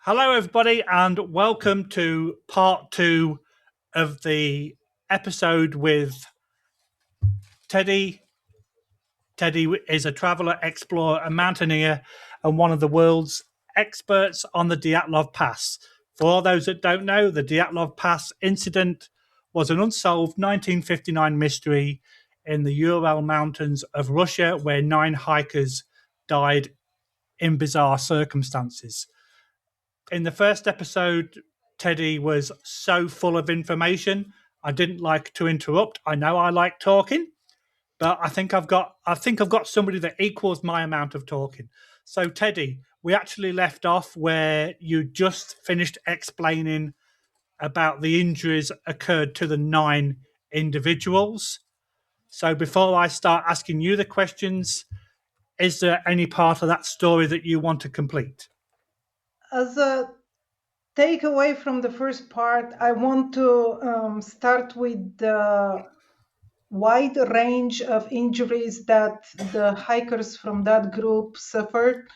Hello, everybody, and welcome to part two of the episode with Teddy. Teddy is a traveler, explorer, and mountaineer, and one of the world's experts on the Dyatlov Pass. For all those that don't know, the Dyatlov Pass incident was an unsolved 1959 mystery in the Ural Mountains of Russia, where 9 hikers died in bizarre circumstances. In the first episode, Teddy was so full of information. I didn't like to interrupt. I know I like talking, but I think I've got somebody that equals my amount of talking. So Teddy, we actually left off where you just finished explaining about the injuries occurred to the 9 individuals. So before I start asking you the questions, is there any part of that story that you want to complete? As a takeaway from the first part, I want to start with the wide range of injuries that the hikers from that group suffered.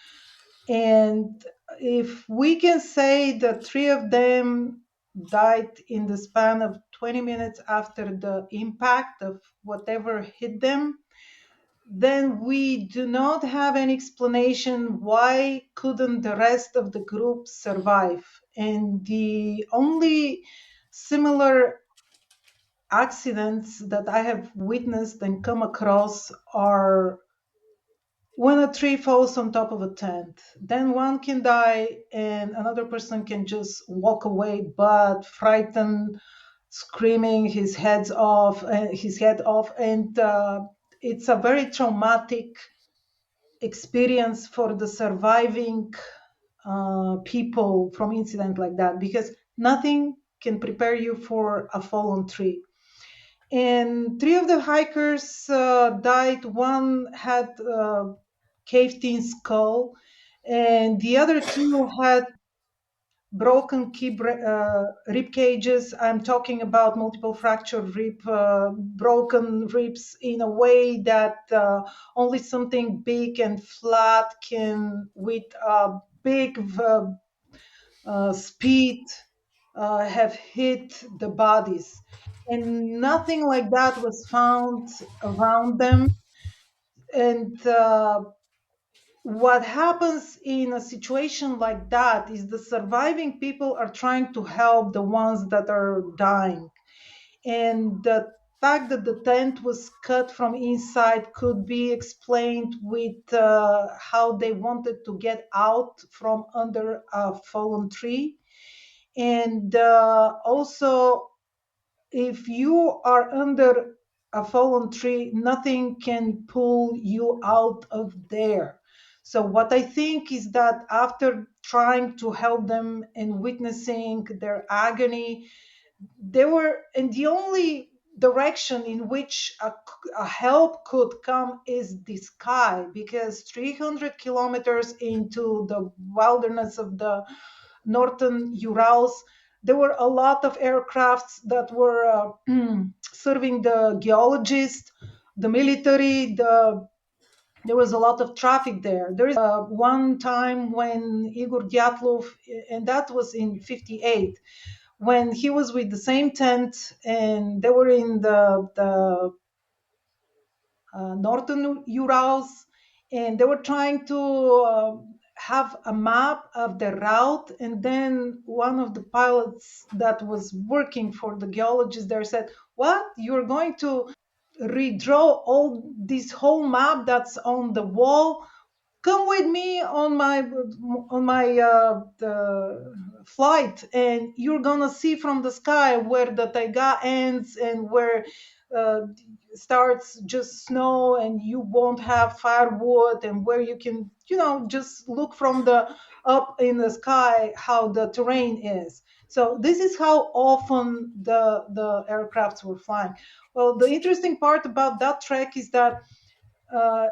And if we can say that 3 of them died in the span of 20 minutes after the impact of whatever hit them, then we do not have any explanation why couldn't the rest of the group survive. And the only similar accidents that I have witnessed and come across are when a tree falls on top of a tent. Then one can die and another person can just walk away, but frightened, screaming his head off, and it's a very traumatic experience for the surviving people from incident like that, because nothing can prepare you for a fallen tree. And 3 of the hikers died. One had caved in skull, and the other 2 had broken rib cages. I'm talking about multiple fractured broken ribs in a way that only something big and flat can, with a big speed, have hit the bodies. And nothing like that was found around them. And what happens in a situation like that is the surviving people are trying to help the ones that are dying. And the fact that the tent was cut from inside could be explained with how they wanted to get out from under a fallen tree. And also, if you are under a fallen tree, nothing can pull you out of there. So, what I think is that after trying to help them and witnessing their agony, they were, and the only direction in which a help could come is the sky, because 300 kilometers into the wilderness of the northern Urals, there were a lot of aircrafts that were serving the geologists, the military, there was a lot of traffic there. There is one time when Igor Dyatlov, and that was in 58, when he was with the same tent and they were in the northern Urals, and they were trying to have a map of the route. And then one of the pilots that was working for the geologist there said, "What? You're going to redraw all this whole map that's on the wall? Come with me on my the flight, and you're gonna see from the sky where the taiga ends and where uh, starts just snow, and you won't have firewood, and where you can, just look from the up in the sky how the terrain is." So this is how often the aircrafts were flying. Well, the interesting part about that trek is that uh,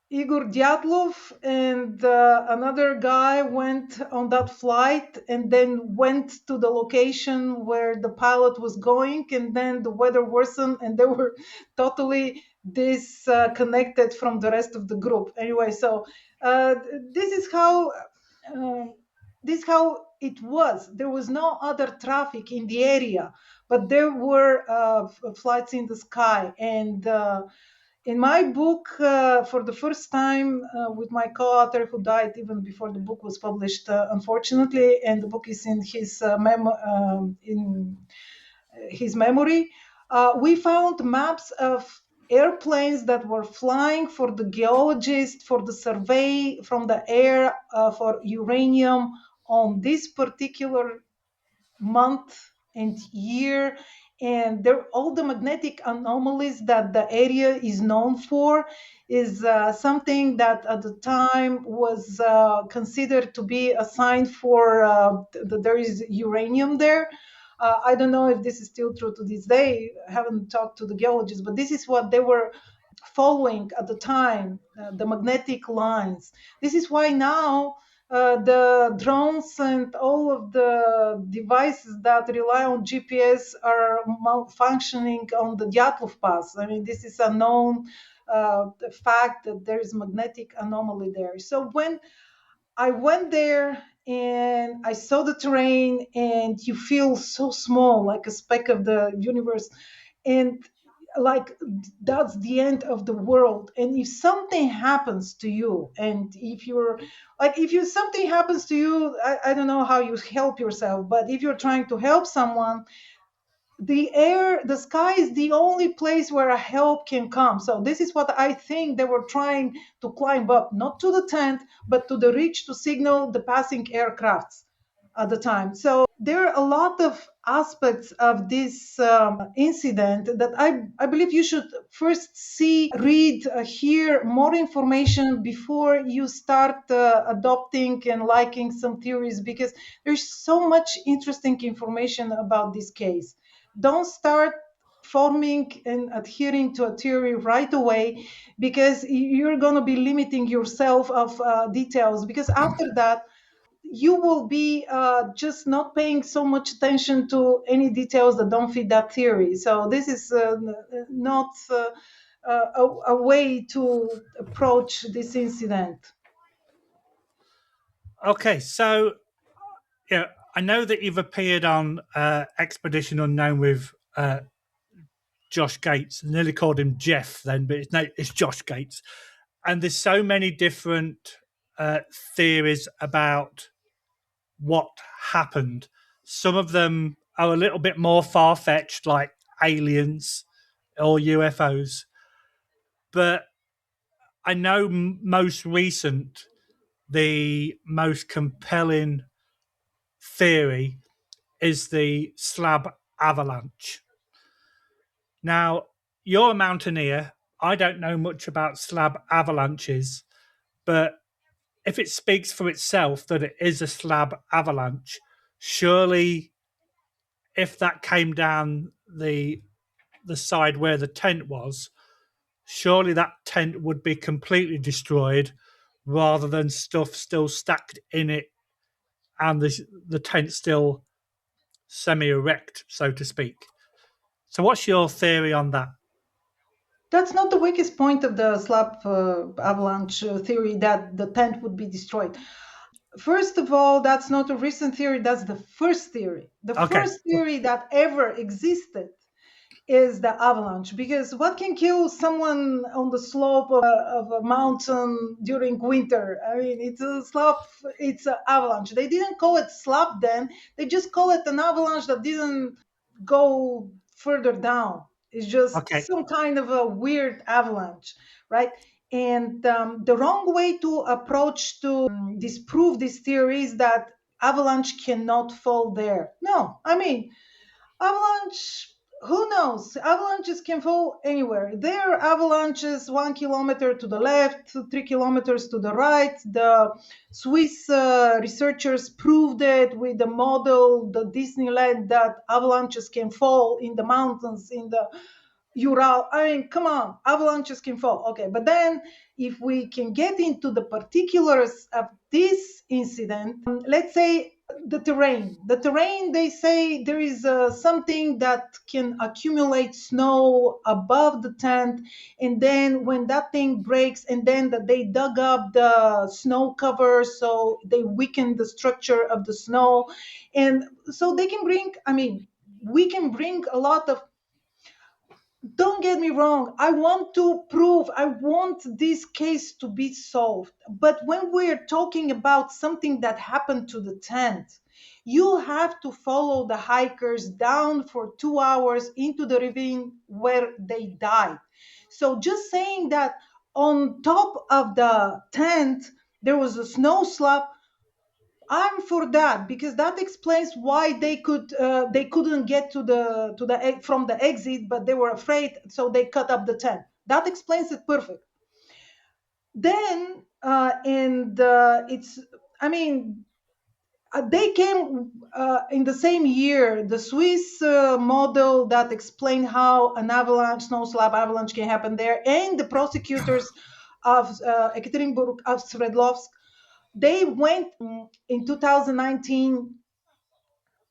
Igor Dyatlov and another guy went on that flight and then went to the location where the pilot was going, and then the weather worsened and they were totally disconnected from the rest of the group. Anyway, so uh, this is how uh, this how it was. There was no other traffic in the area, but there were flights in the sky. And in my book, for the first time, with my co-author who died even before the book was published, unfortunately, and the book is in his memory, we found maps of airplanes that were flying for the geologist, for the survey from the air, for uranium on this particular month and year. And there, all the magnetic anomalies that the area is known for is something that at the time was considered to be a sign for that there is uranium there. I don't know if this is still true to this day. I haven't talked to the geologists, but this is what they were following at the time, the magnetic lines. This is why now the drones and all of the devices that rely on GPS are malfunctioning on the Dyatlov Pass. I mean, this is a known fact that there is magnetic anomaly there. So when I went there and I saw the terrain, and you feel so small, like a speck of the universe, and like that's the end of the world. And if something happens to you, and if you're like, if you something happens to you, I don't know how you help yourself, but if you're trying to help someone, the sky is the only place where a help can come. So this is what I think they were trying to climb up, not to the tent, but to the ridge to signal the passing aircrafts at the time. So there are a lot of aspects of this incident that I believe you should first see, read, hear more information before you start adopting and liking some theories, because there's so much interesting information about this case. Don't start forming and adhering to a theory right away, because you're going to be limiting yourself of details, because after that you will be just not paying so much attention to any details that don't fit that theory. So this is not a way to approach this incident. Okay, so yeah, I know that you've appeared on Expedition Unknown with Josh Gates. I nearly called him Jeff then, but it's Josh Gates. And there's so many different theories about what happened. Some of them are a little bit more far fetched, like aliens or UFOs. But I know most recent, the most compelling theory is the slab avalanche. Now, you're a mountaineer. I don't know much about slab avalanches, but if it speaks for itself that it is a slab avalanche, surely if that came down the side where the tent was, surely that tent would be completely destroyed rather than stuff still stacked in it and the tent still semi-erect, so to speak. So what's your theory on that? That's not the weakest point of the slab avalanche theory, that the tent would be destroyed. First of all, that's not a recent theory, that's the first theory. The Okay. first theory that ever existed is the avalanche, because what can kill someone on the slope of a mountain during winter? I mean, it's a slab, it's an avalanche. They didn't call it slab then, they just call it an avalanche that didn't go further down. It's just Okay. some kind of a weird avalanche, right? And the wrong way to approach to disprove this theory is that avalanche cannot fall there. No, I mean, avalanche, who knows? Avalanches can fall anywhere. There are avalanches 1 kilometer to the left, 3 kilometers to the right. The Swiss researchers proved it with the model, the Disneyland, that avalanches can fall in the mountains, in the Ural. I mean, come on, avalanches can fall. Okay, but then if we can get into the particulars of this incident, let's say The terrain, they say there is something that can accumulate snow above the tent, and then when that thing breaks, and then that they dug up the snow cover, so they weaken the structure of the snow. And so they can bring, I mean, we can bring a lot of, don't get me wrong, I want to prove, I want this case to be solved. But when we're talking about something that happened to the tent, you have to follow the hikers down for 2 hours into the ravine where they died. So just saying that on top of the tent there was a snow slab, I'm for that, because that explains why they couldn't get from the exit, but they were afraid, so they cut up the tent. That explains it perfect. Then and it's, I mean, they came in the same year, the Swiss model that explained how an avalanche, snow slab avalanche can happen there, and the prosecutors of Ekaterinburg, of Sverdlovsk, they went in 2019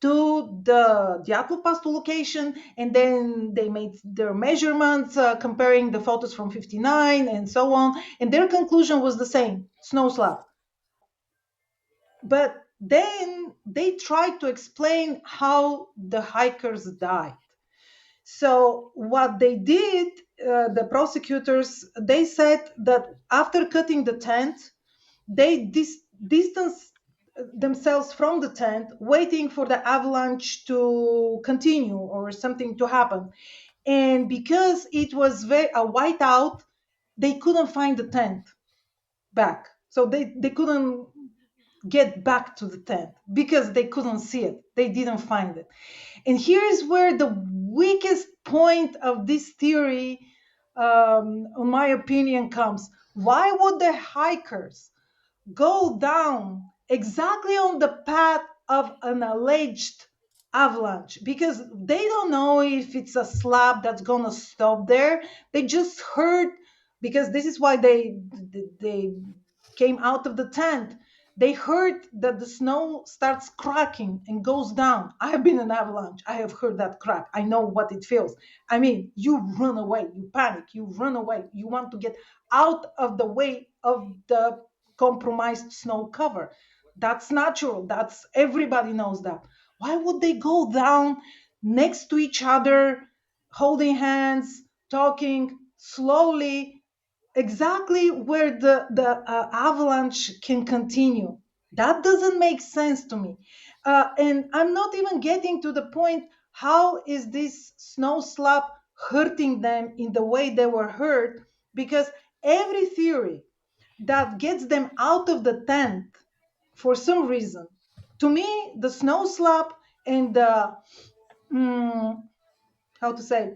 to the Dyatlov Pass location, and then they made their measurements, comparing the photos from 59 and so on, and their conclusion was the same, snow slab. But then they tried to explain how the hikers died. So what they did, the prosecutors, they said that after cutting the tent, they distanced themselves from the tent, waiting for the avalanche to continue or something to happen. And because it was a whiteout, they couldn't find the tent back. So they couldn't get back to the tent because they couldn't see it. They didn't find it. And here is where the weakest point of this theory, in my opinion, comes. Why would the hikers go down exactly on the path of an alleged avalanche? Because they don't know if it's a slab that's going to stop there. They just heard, because this is why they came out of the tent. They heard that the snow starts cracking and goes down. I have been in an avalanche. I have heard that crack. I know what it feels. I mean, you run away, you panic, you run away. You want to get out of the way of the compromised snow cover. That's natural. That's, everybody knows that. Why would they go down next to each other, holding hands, talking slowly, exactly where the avalanche can continue? That doesn't make sense to me. And I'm not even getting to the point, how is this snow slab hurting them in the way they were hurt? Because every theory that gets them out of the tent, for some reason, to me, the snow slab and the, mm, how to say,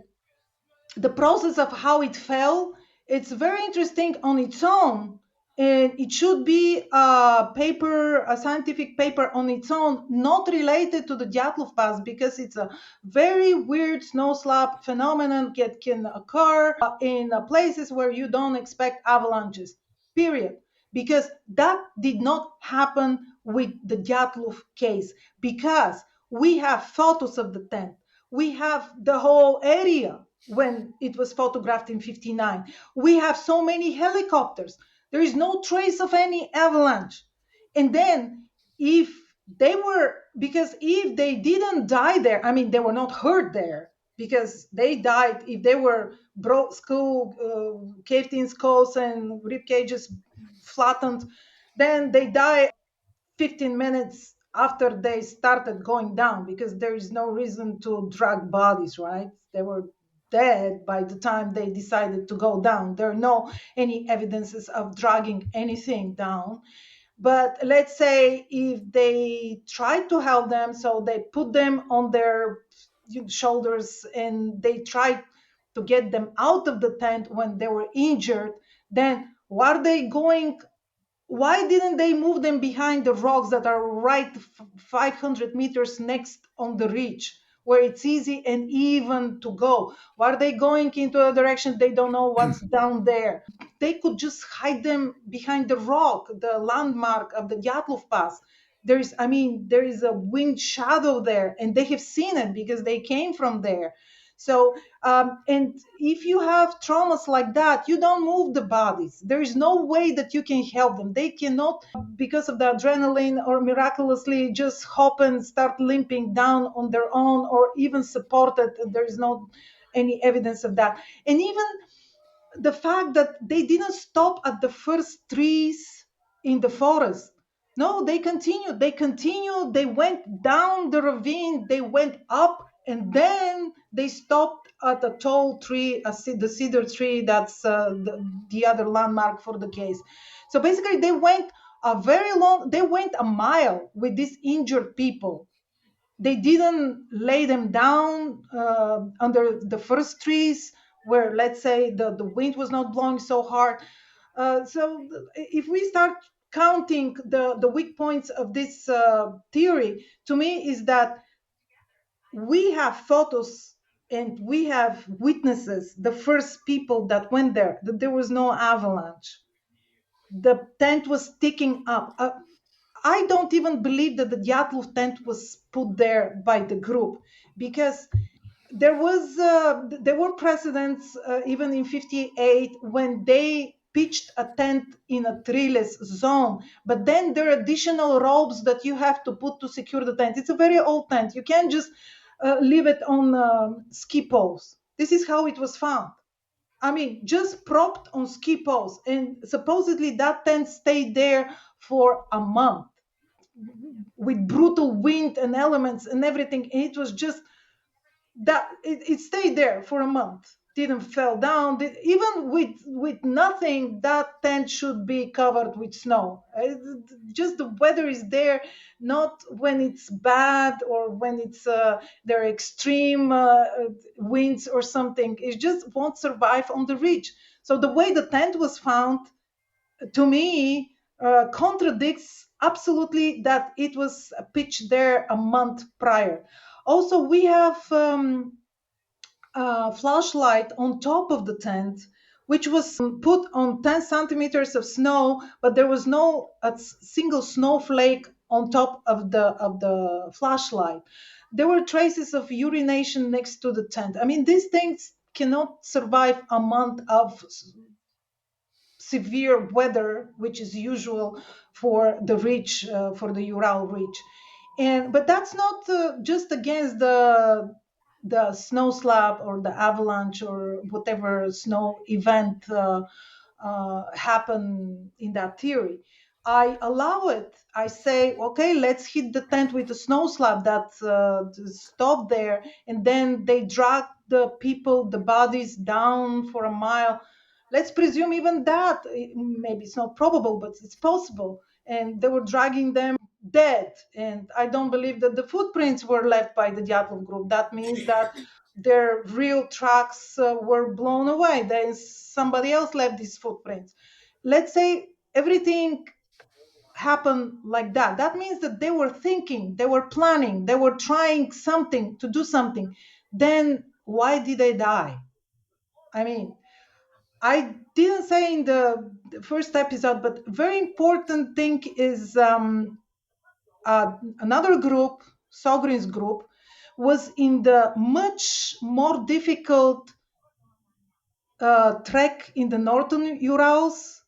the process of how it fell, it's very interesting on its own, and it should be a scientific paper on its own, not related to the Dyatlov Pass, because it's a very weird snow slab phenomenon that can occur in places where you don't expect avalanches, period. Because that did not happen with the Dyatlov case, because we have photos of the tent, we have the whole area when it was photographed in 59. We have so many helicopters. There is no trace of any avalanche. And then, if they were, because if they didn't die there, I mean, they were not hurt there, because they died, if they were caved in skulls and rib cages flattened, then they die 15 minutes after they started going down, because there is no reason to drag bodies, right? They were dead by the time they decided to go down. There are no any evidences of dragging anything down. But let's say if they tried to help them, so they put them on their shoulders and they tried to get them out of the tent when they were injured, then were they going, why didn't they move them behind the rocks that are right 500 meters next on the ridge, where it's easy and even to go? Why are they going into a direction they don't know what's down there? They could just hide them behind the rock, the landmark of the Dyatlov Pass. there is a wind shadow there, and they have seen it because they came from there. So, and if you have traumas like that, you don't move the bodies. There is no way that you can help them. They cannot, because of the adrenaline, or miraculously just hop and start limping down on their own, or even supported. There is no any evidence of that. And even the fact that they didn't stop at the first trees in the forest. No, they continued. They went down the ravine. They went up, and then they stopped at a tall tree, the cedar tree. That's the other landmark for the case. So basically, they went a mile with these injured people. They didn't lay them down under the first trees where, let's say, the wind was not blowing so hard. So if we start counting the weak points of this theory, to me is that we have photos and we have witnesses, the first people that went there, that there was no avalanche. The tent was sticking up. I don't even believe that the Dyatlov tent was put there by the group, because there were precedents even in 58 when they pitched a tent in a treeless zone, but then there are additional ropes that you have to put to secure the tent. It's a very old tent. You can't just leave it on ski poles. This is how it was found. I mean, just propped on ski poles, and supposedly that tent stayed there for a month with brutal wind and elements and everything. It was just that it stayed there for a month, didn't fell down. Even with nothing, that tent should be covered with snow. Just the weather is there, not when it's bad or when it's there are extreme winds or something. It just won't survive on the ridge. So the way the tent was found, to me, contradicts absolutely that it was pitched there a month prior. Also, we have a flashlight on top of the tent, which was put on 10 centimeters of snow, but there was no a single snowflake on top of the flashlight. There were traces of urination next to the tent. I mean, these things cannot survive a month of severe weather, which is usual for the ridge, for the Ural ridge. And but that's not just against the snow slab or the avalanche or whatever snow event happen in that theory. I allow it. I say, okay, let's hit the tent with a snow slab that stopped there, and then they drag the people, the bodies down for a mile. Let's presume even that, maybe it's not probable, but it's possible. And they were dragging them dead. And I don't believe that the footprints were left by the Dyatlov group. That means that their real tracks were blown away. Then somebody else left these footprints. Let's say everything happened like that. That means that they were thinking, they were planning, they were trying something to do something. Then why did they die? I mean, I didn't say in the first episode, but very important thing is another group, Sogrin's group, was in the much more difficult trek in the northern Urals,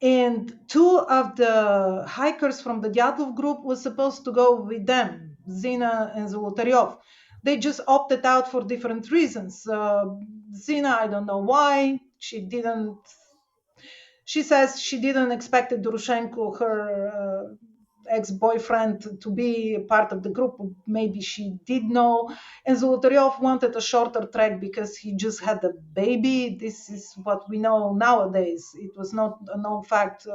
and two of the hikers from the Dyatlov group was supposed to go with them, Zina and Zolotaryov. They just opted out for different reasons. Zina, I don't know why. She says she didn't expect Durushenko, her ex-boyfriend, to be part of the group. Maybe she did know. And Zolotaryov wanted a shorter trek because he just had a baby. This is what we know nowadays. It was not a known fact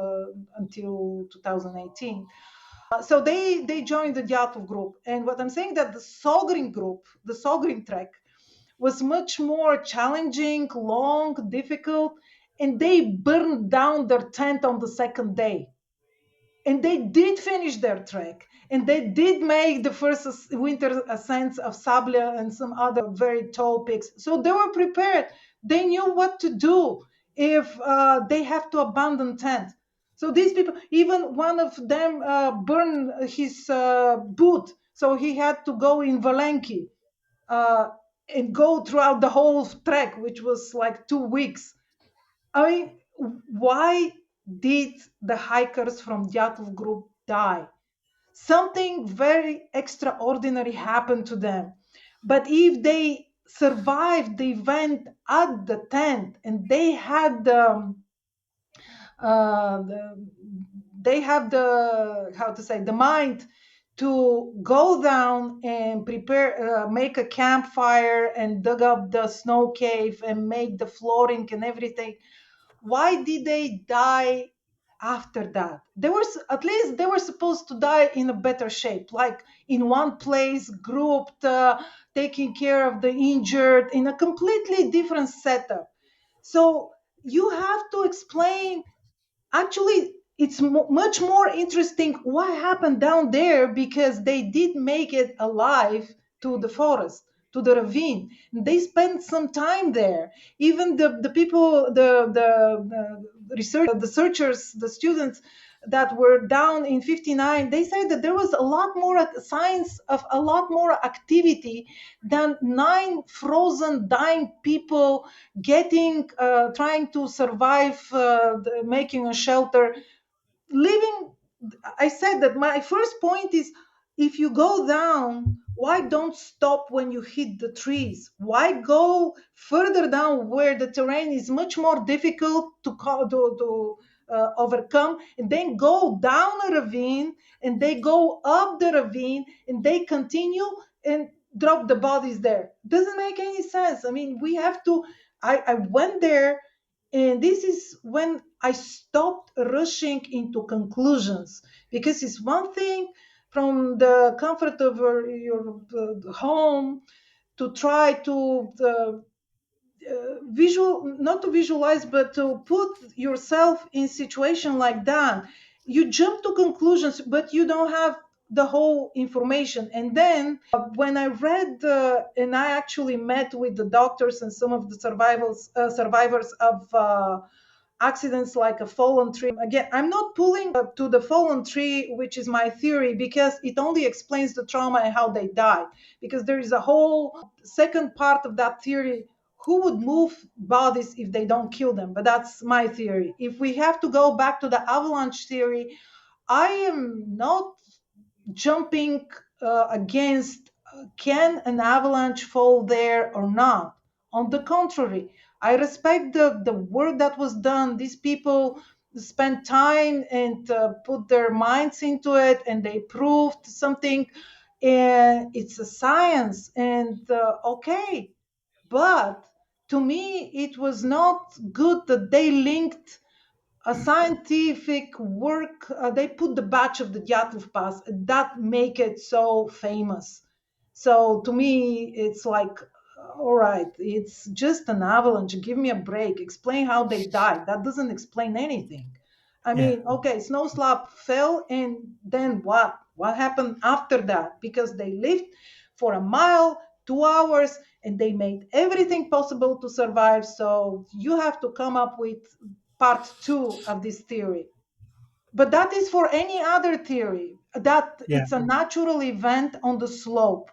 until 2018. So they joined the Dyatlov group. And what I'm saying, that the Sogrin group, the Sogrin trek, was much more challenging, long, difficult, and they burned down their tent on the second day. And they did finish their trek, and they did make the first winter ascents of Sablia and some other very tall peaks. So they were prepared. They knew what to do if they have to abandon tent. So these people, even one of them burned his boot, so he had to go in Valenki uh, and go throughout the whole trek, which was like 2 weeks. I mean, why did the hikers from Dyatlov group die? Something very extraordinary happened to them. But if they survived the event at the tent and they had uh, the, they have the, how to say, the mind to go down and prepare, make a campfire and dug up the snow cave and make the flooring and everything, why did they die after that? They were, at least they were supposed to die in a better shape, like in one place, grouped, taking care of the injured in a completely different setup. So you have to explain. Actually, it's much more interesting what happened down there, because they did make it alive to the forest, to the ravine. They spent some time there. Even the people, the research, the searchers, the students that were down in 59, they said that there was a lot more signs of a lot more activity than 9 frozen dying people getting, trying to survive, making a shelter, living. I said that my first point is, if you go down, why don't stop when you hit the trees? Why go further down where the terrain is much more difficult to overcome, and then go down a ravine, and they go up the ravine and they continue and drop the bodies there? Doesn't make any sense. I mean, we have to. I went there, and this is when I stopped rushing into conclusions, because it's one thing from the comfort of your home to try to not to visualize, but to put yourself in situation like that. You jump to conclusions, but you don't have the whole information. And then when I read, and I actually met with the doctors and some of the survivors of accidents like a fallen tree. Again, I'm not pulling up to the fallen tree, which is my theory, because it only explains the trauma and how they died. Because there is a whole second part of that theory: who would move bodies if they don't kill them? But that's my theory. If we have to go back to the avalanche theory, I am not jumping against, can an avalanche fall there or not. On the contrary, I respect the work that was done. These people spent time and put their minds into it, and they proved something, and it's a science. And okay, but to me it was not good that they linked a scientific work. They put the batch of the Dyatlov Pass that make it so famous. So to me, it's like, all right, it's just an avalanche. Give me a break. Explain how they died. That doesn't explain anything. I Yeah. mean, okay, snow slab fell, and then what? What happened after that? Because they lived for a mile, 2 hours, and they made everything possible to survive. So you have to come up with part two of this theory. But that is for any other theory, that Yeah. it's a natural event on the slope.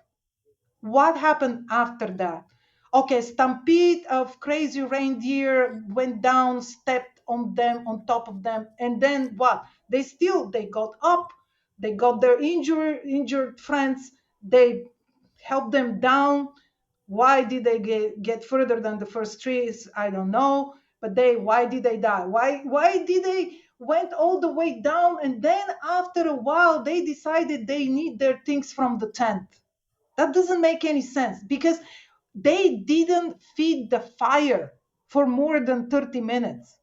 What happened after that? Okay, stampede of crazy reindeer went down, stepped on them, on top of them, and then what? They got up, they got their injured friends, they helped them down. Why did they get further than the first trees? I don't know. But why did they die? Why did they went all the way down, and then after a while they decided they need their things from the tent? That doesn't make any sense, because they didn't feed the fire for more than 30 minutes.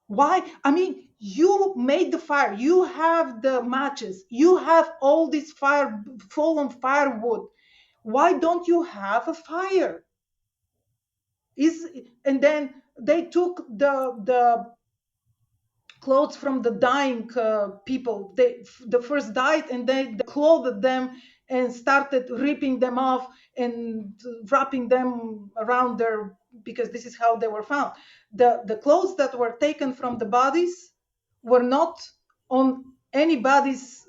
Why? I mean, you made the fire, you have the matches, you have all this fire, fallen firewood. Why don't you have a fire? Is And then they took the clothes from the dying people. They the first died, and they clothed them and started ripping them off and wrapping them around their, because this is how they were found. The clothes that were taken from the bodies were not on anybody's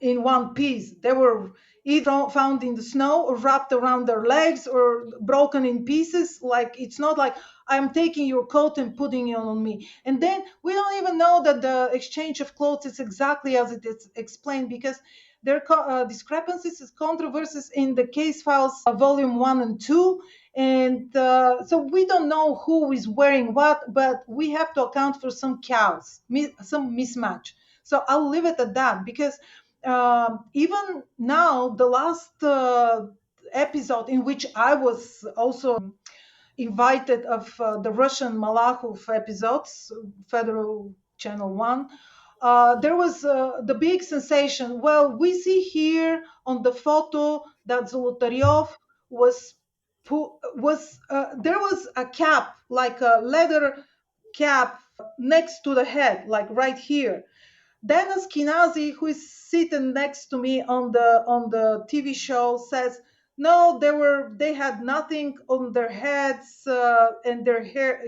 in one piece. They were either found in the snow or wrapped around their legs or broken in pieces. Like, it's not like I'm taking your coat and putting it on me. And then we don't even know that the exchange of clothes is exactly as it is explained, because there are discrepancies and controversies in the case files, volume 1 and 2. And so we don't know who is wearing what, but we have to account for some chaos, some mismatch. So I'll leave it at that, because even now, the last episode in which I was also invited of the Russian Malachov episodes, Federal Channel 1, there was the big sensation. Well, we see here on the photo that Zolotaryov was there was a cap, like a leather cap next to the head, like right here. Then Askenazi, who is sitting next to me on the TV show, says, "No, they had nothing on their heads, and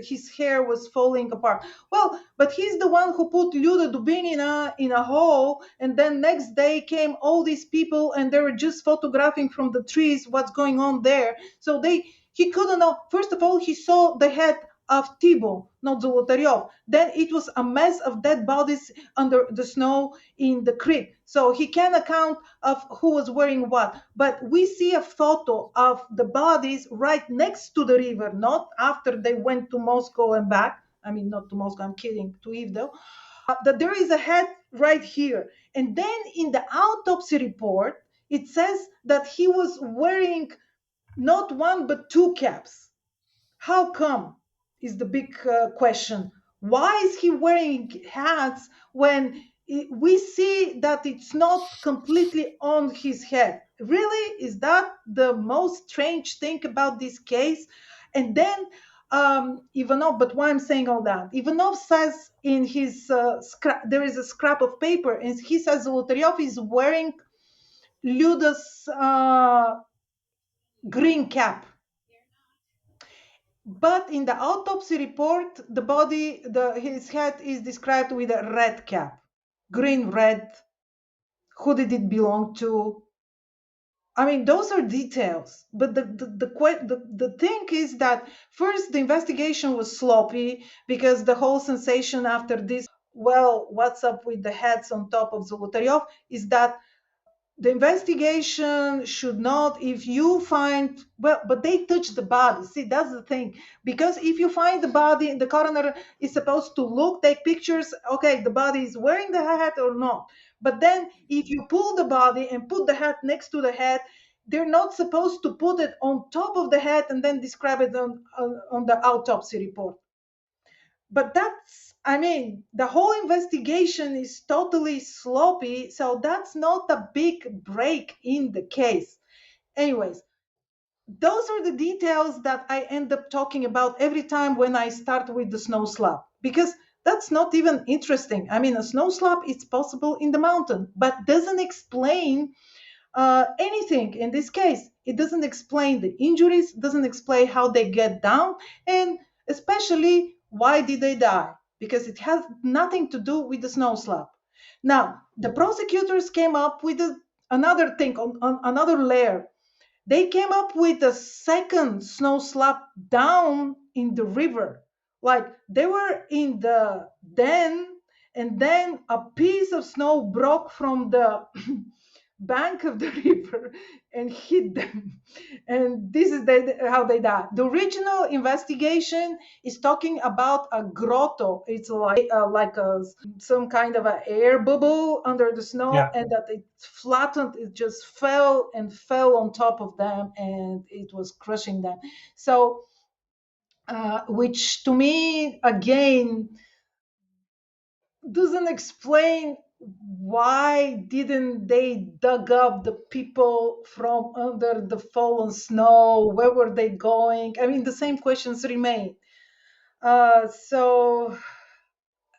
his hair was falling apart." Well, but he's the one who put Luda Dubinina in a hole, and then next day came all these people, and they were just photographing from the trees what's going on there. So he couldn't know. First of all, he saw the head of Thibault, not Zolotaryov. Then it was a mess of dead bodies under the snow in the creek. So he can account of who was wearing what. But we see a photo of the bodies right next to the river, not after they went to Moscow and back. I mean, not to Moscow, I'm kidding, to Ivdel. That there is a head right here. And then in the autopsy report, it says that he was wearing not one, but two caps. How come? Is the big question. Why is he wearing hats when we see that it's not completely on his head? Really? Is that the most strange thing about this case? And then Ivanov, but why I'm saying all that? Ivanov says in his there is a scrap of paper, and he says Zolotaryov is wearing Luda's green cap. But in the autopsy report, his head is described with a red cap, green, red. Who did it belong to? I mean, those are details. But the thing is that first, the investigation was sloppy, because the whole sensation after this, well, what's up with the heads on top of Zolotaryov, is that the investigation should not, if you find, well, but they touch the body. See, that's the thing. Because if you find the body, the coroner is supposed to take pictures. Okay, the body is wearing the hat or not. But then if you pull the body and put the hat next to the head, they're not supposed to put it on top of the head and then describe it on the autopsy report. But that's, I mean, the whole investigation is totally sloppy, so that's not a big break in the case. Anyways, those are the details that I end up talking about every time when I start with the snow slab, because that's not even interesting. I mean, a snow slab is possible in the mountain, but doesn't explain anything in this case. It doesn't explain the injuries, doesn't explain how they get down, and especially why did they die, because it has nothing to do with the snow slab. Now, the prosecutors came up with another thing, on another layer. They came up with a second snow slab down in the river. Like, they were in the den, and then a piece of snow broke from the bank of the river and hit them. And this is how they died. The original investigation is talking about a grotto. It's like some kind of an air bubble under the snow, Yeah. and that it flattened, it just fell and fell on top of them, and it was crushing them. So which to me, again, doesn't explain why didn't they dug up the people from under the fallen snow. Where were they going? I mean, the same questions remain. So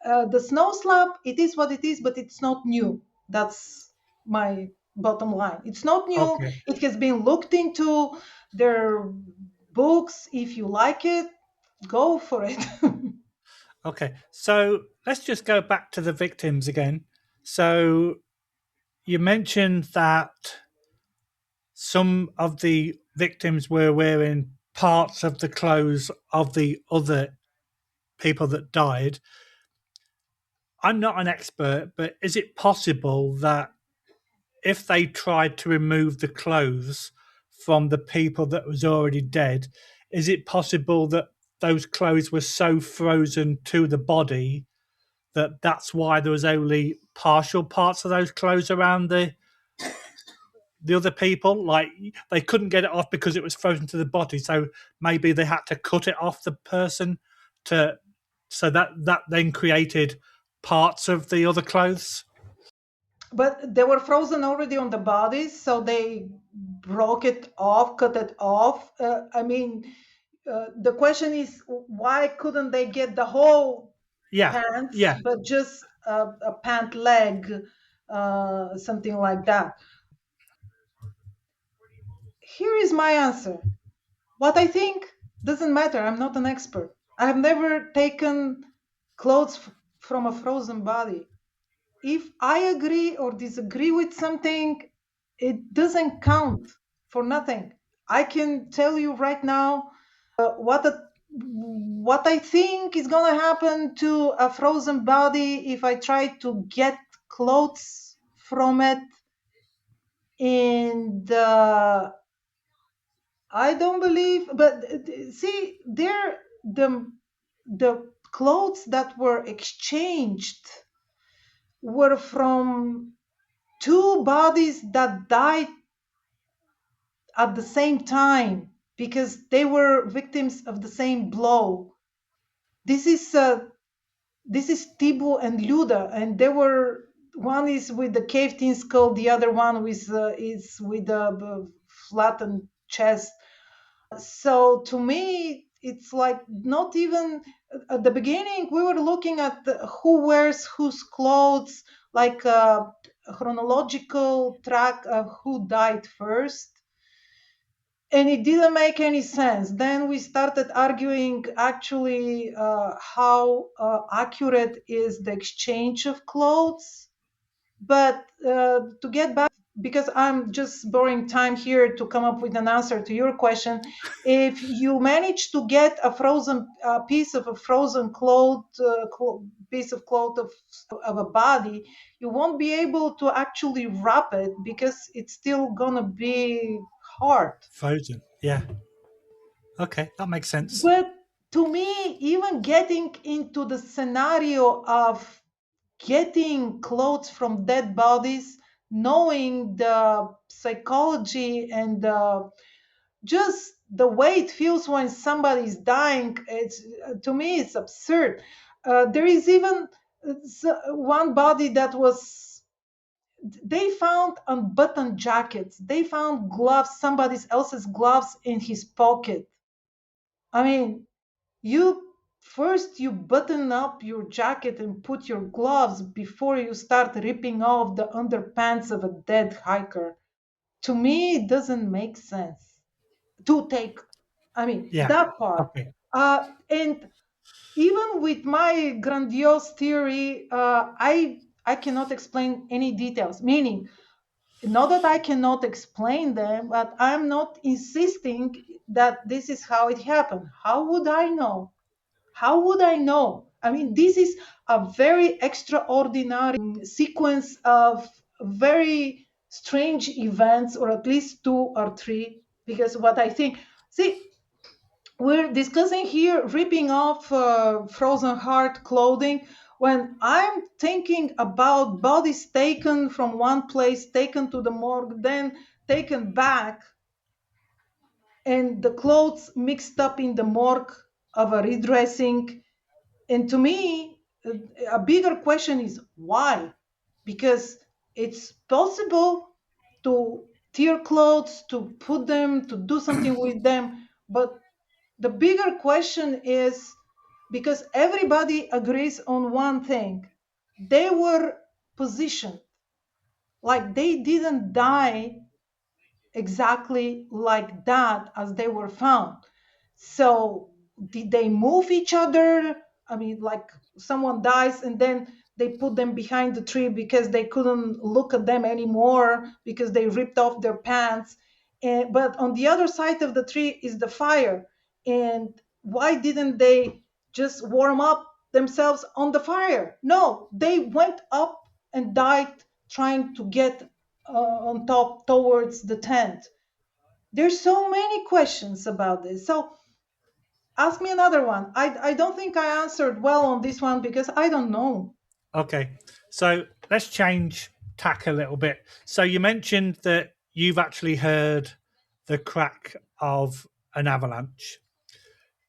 the snow slab, it is what it is, but it's not new. That's my bottom line. It's not new. Okay. It has been looked into. There are books. If you like it, go for it. Okay, so let's just go back to the victims again. So you mentioned that some of the victims were wearing parts of the clothes of the other people that died. I'm not an expert, but is it possible that if they tried to remove the clothes from the people that was already dead, is it possible that those clothes were so frozen to the body that that's why there was only partial parts of those clothes around the other people? Like they couldn't get it off because it was frozen to the body, so maybe they had to cut it off the person to so that then created parts of the other clothes. But they were frozen already on the bodies, so they broke it off, cut it off. The question is, why couldn't they get the whole Yeah, pants, yeah. but just a pant leg, something like that? Here is my answer. What I think doesn't matter. I'm not an expert. I have never taken clothes from a frozen body. If I agree or disagree with something, it doesn't count for nothing. I can tell you right now what I think is gonna happen to a frozen body if I try to get clothes from it, and I don't believe. But see, there the clothes that were exchanged were from two bodies that died at the same time because they were victims of the same blow. This is Tibu and Luda, and they were, one is with the caved in skull, the other one is with the flattened chest. So to me, it's like not even at the beginning we were looking at who wears whose clothes, like a chronological track of who died first, and it didn't make any sense. Then we started arguing actually how accurate is the exchange of clothes. But to get back, because I'm just borrowing time here to come up with an answer to your question, if you manage to get a piece of a frozen piece of cloth of a body, you won't be able to actually wrap it because it's still gonna be hard. Frozen. Yeah. Okay, that makes sense. But to me, even getting into the scenario of getting clothes from dead bodies, knowing the psychology and just the way it feels when somebody's dying, it's to me it's absurd. There is even one body that was, they found unbuttoned jackets, they found gloves, somebody else's gloves in his pocket. I mean, you button up your jacket and put your gloves before you start ripping off the underpants of a dead hiker. To me, it doesn't make sense to take. I mean, Yeah. that part. Okay. And even with my grandiose theory, I cannot explain any details. Meaning, not that I cannot explain them, but I'm not insisting that this is how it happened. How would I know? How would I know? I mean, this is a very extraordinary sequence of very strange events, or at least two or three, because what I think, see, we're discussing here ripping off frozen heart clothing when I'm thinking about bodies taken from one place, taken to the morgue, then taken back, and the clothes mixed up in the morgue of a redressing. And to me, a bigger question is why? Because it's possible to tear clothes, to put them, to do something with them. But the bigger question is, because everybody agrees on one thing, they were positioned, like they didn't die exactly like that as they were found. So did they move each other? I mean, like someone dies and then they put them behind the tree because they couldn't look at them anymore because they ripped off their pants. But on the other side of the tree is the fire. And why didn't they just warm up themselves on the fire? No, they went up and died trying to get on top towards the tent. There's so many questions about this. So ask me another one. I don't think I answered well on this one because I don't know. Okay, so let's change tack a little bit. So you mentioned that you've actually heard the crack of an avalanche,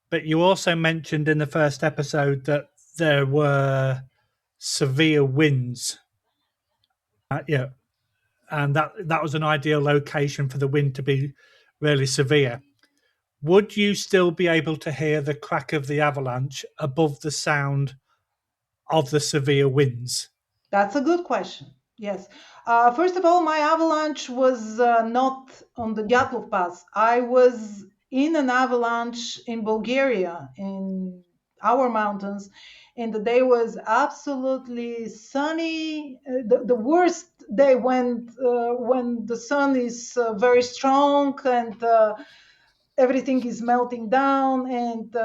but you also mentioned in the first episode that there were severe winds. Yeah, and that was an ideal location for the wind to be really severe. Would you still be able to hear the crack of the avalanche above the sound of the severe winds? That's a good question. Yes. First of all, my avalanche was not on the Dyatlov Pass. I was in an avalanche in Bulgaria, in our mountains, and the day was absolutely sunny. The worst day when the sun is very strong and everything is melting down. And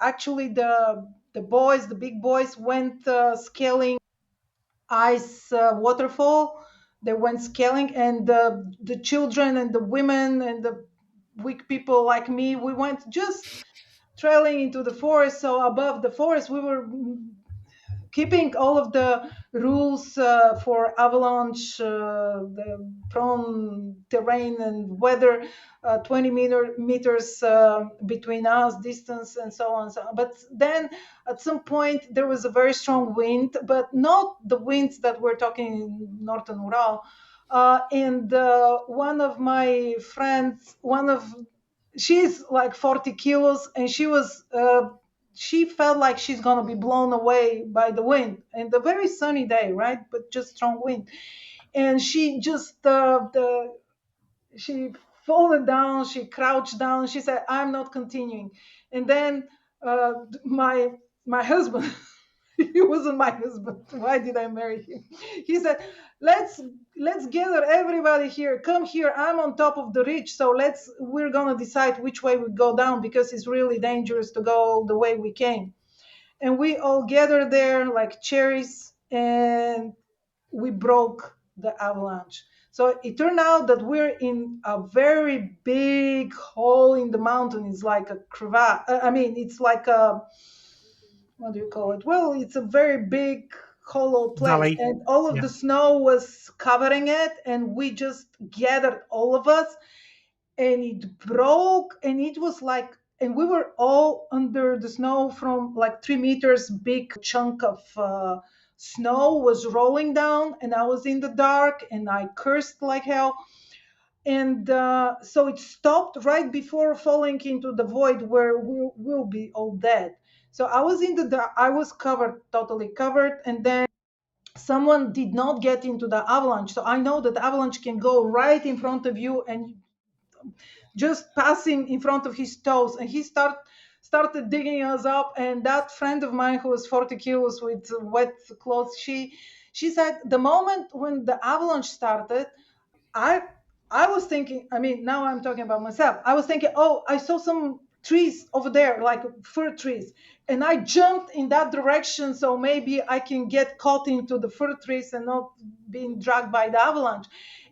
actually, the big boys, went scaling ice waterfall. They went scaling, and the children and the women and the weak people like me, we went just trailing into the forest. So above the forest, we were keeping all of the rules for avalanche, the prone terrain and weather, 20 meters between us, distance, and so on. So, but then at some point there was a very strong wind, but not the winds that we're talking in northern Ural. And one of my friends, she's like 40 kilos, and she felt like she's going to be blown away by the wind, and a very sunny day, right, but just strong wind. And she just she folded down, she crouched down, she said, I'm not continuing. And then my husband, he wasn't my husband, why did I marry him? He said, let's gather everybody here, come here, I'm on top of the ridge, so we're gonna decide which way we go down, because it's really dangerous to go the way we came. And we all gathered there like cherries, and we broke the avalanche. So it turned out that we're in a very big hole in the mountain. It's like a crevasse. I mean, it's like a, what do you call it? Well, it's a very big hollow place, Valley. and all of Yeah. the snow was covering it, and we just gathered, all of us, and it broke, and it was like, and we were all under the snow from like 3 meters. Big chunk of snow was rolling down, and I was in the dark, and I cursed like hell. And so it stopped right before falling into the void where we'll be all dead. So I was in the dark, I was covered, totally covered, and then someone did not get into the avalanche. So I know that the avalanche can go right in front of you and just passing in front of his toes. And he started digging us up. And that friend of mine who was 40 kilos with wet clothes, she said the moment when the avalanche started, I I was thinking, I mean, now I'm talking about myself. I was thinking, oh, I saw some trees over there, like fir trees. And I jumped in that direction, so maybe I can get caught into the fir trees and not being dragged by the avalanche.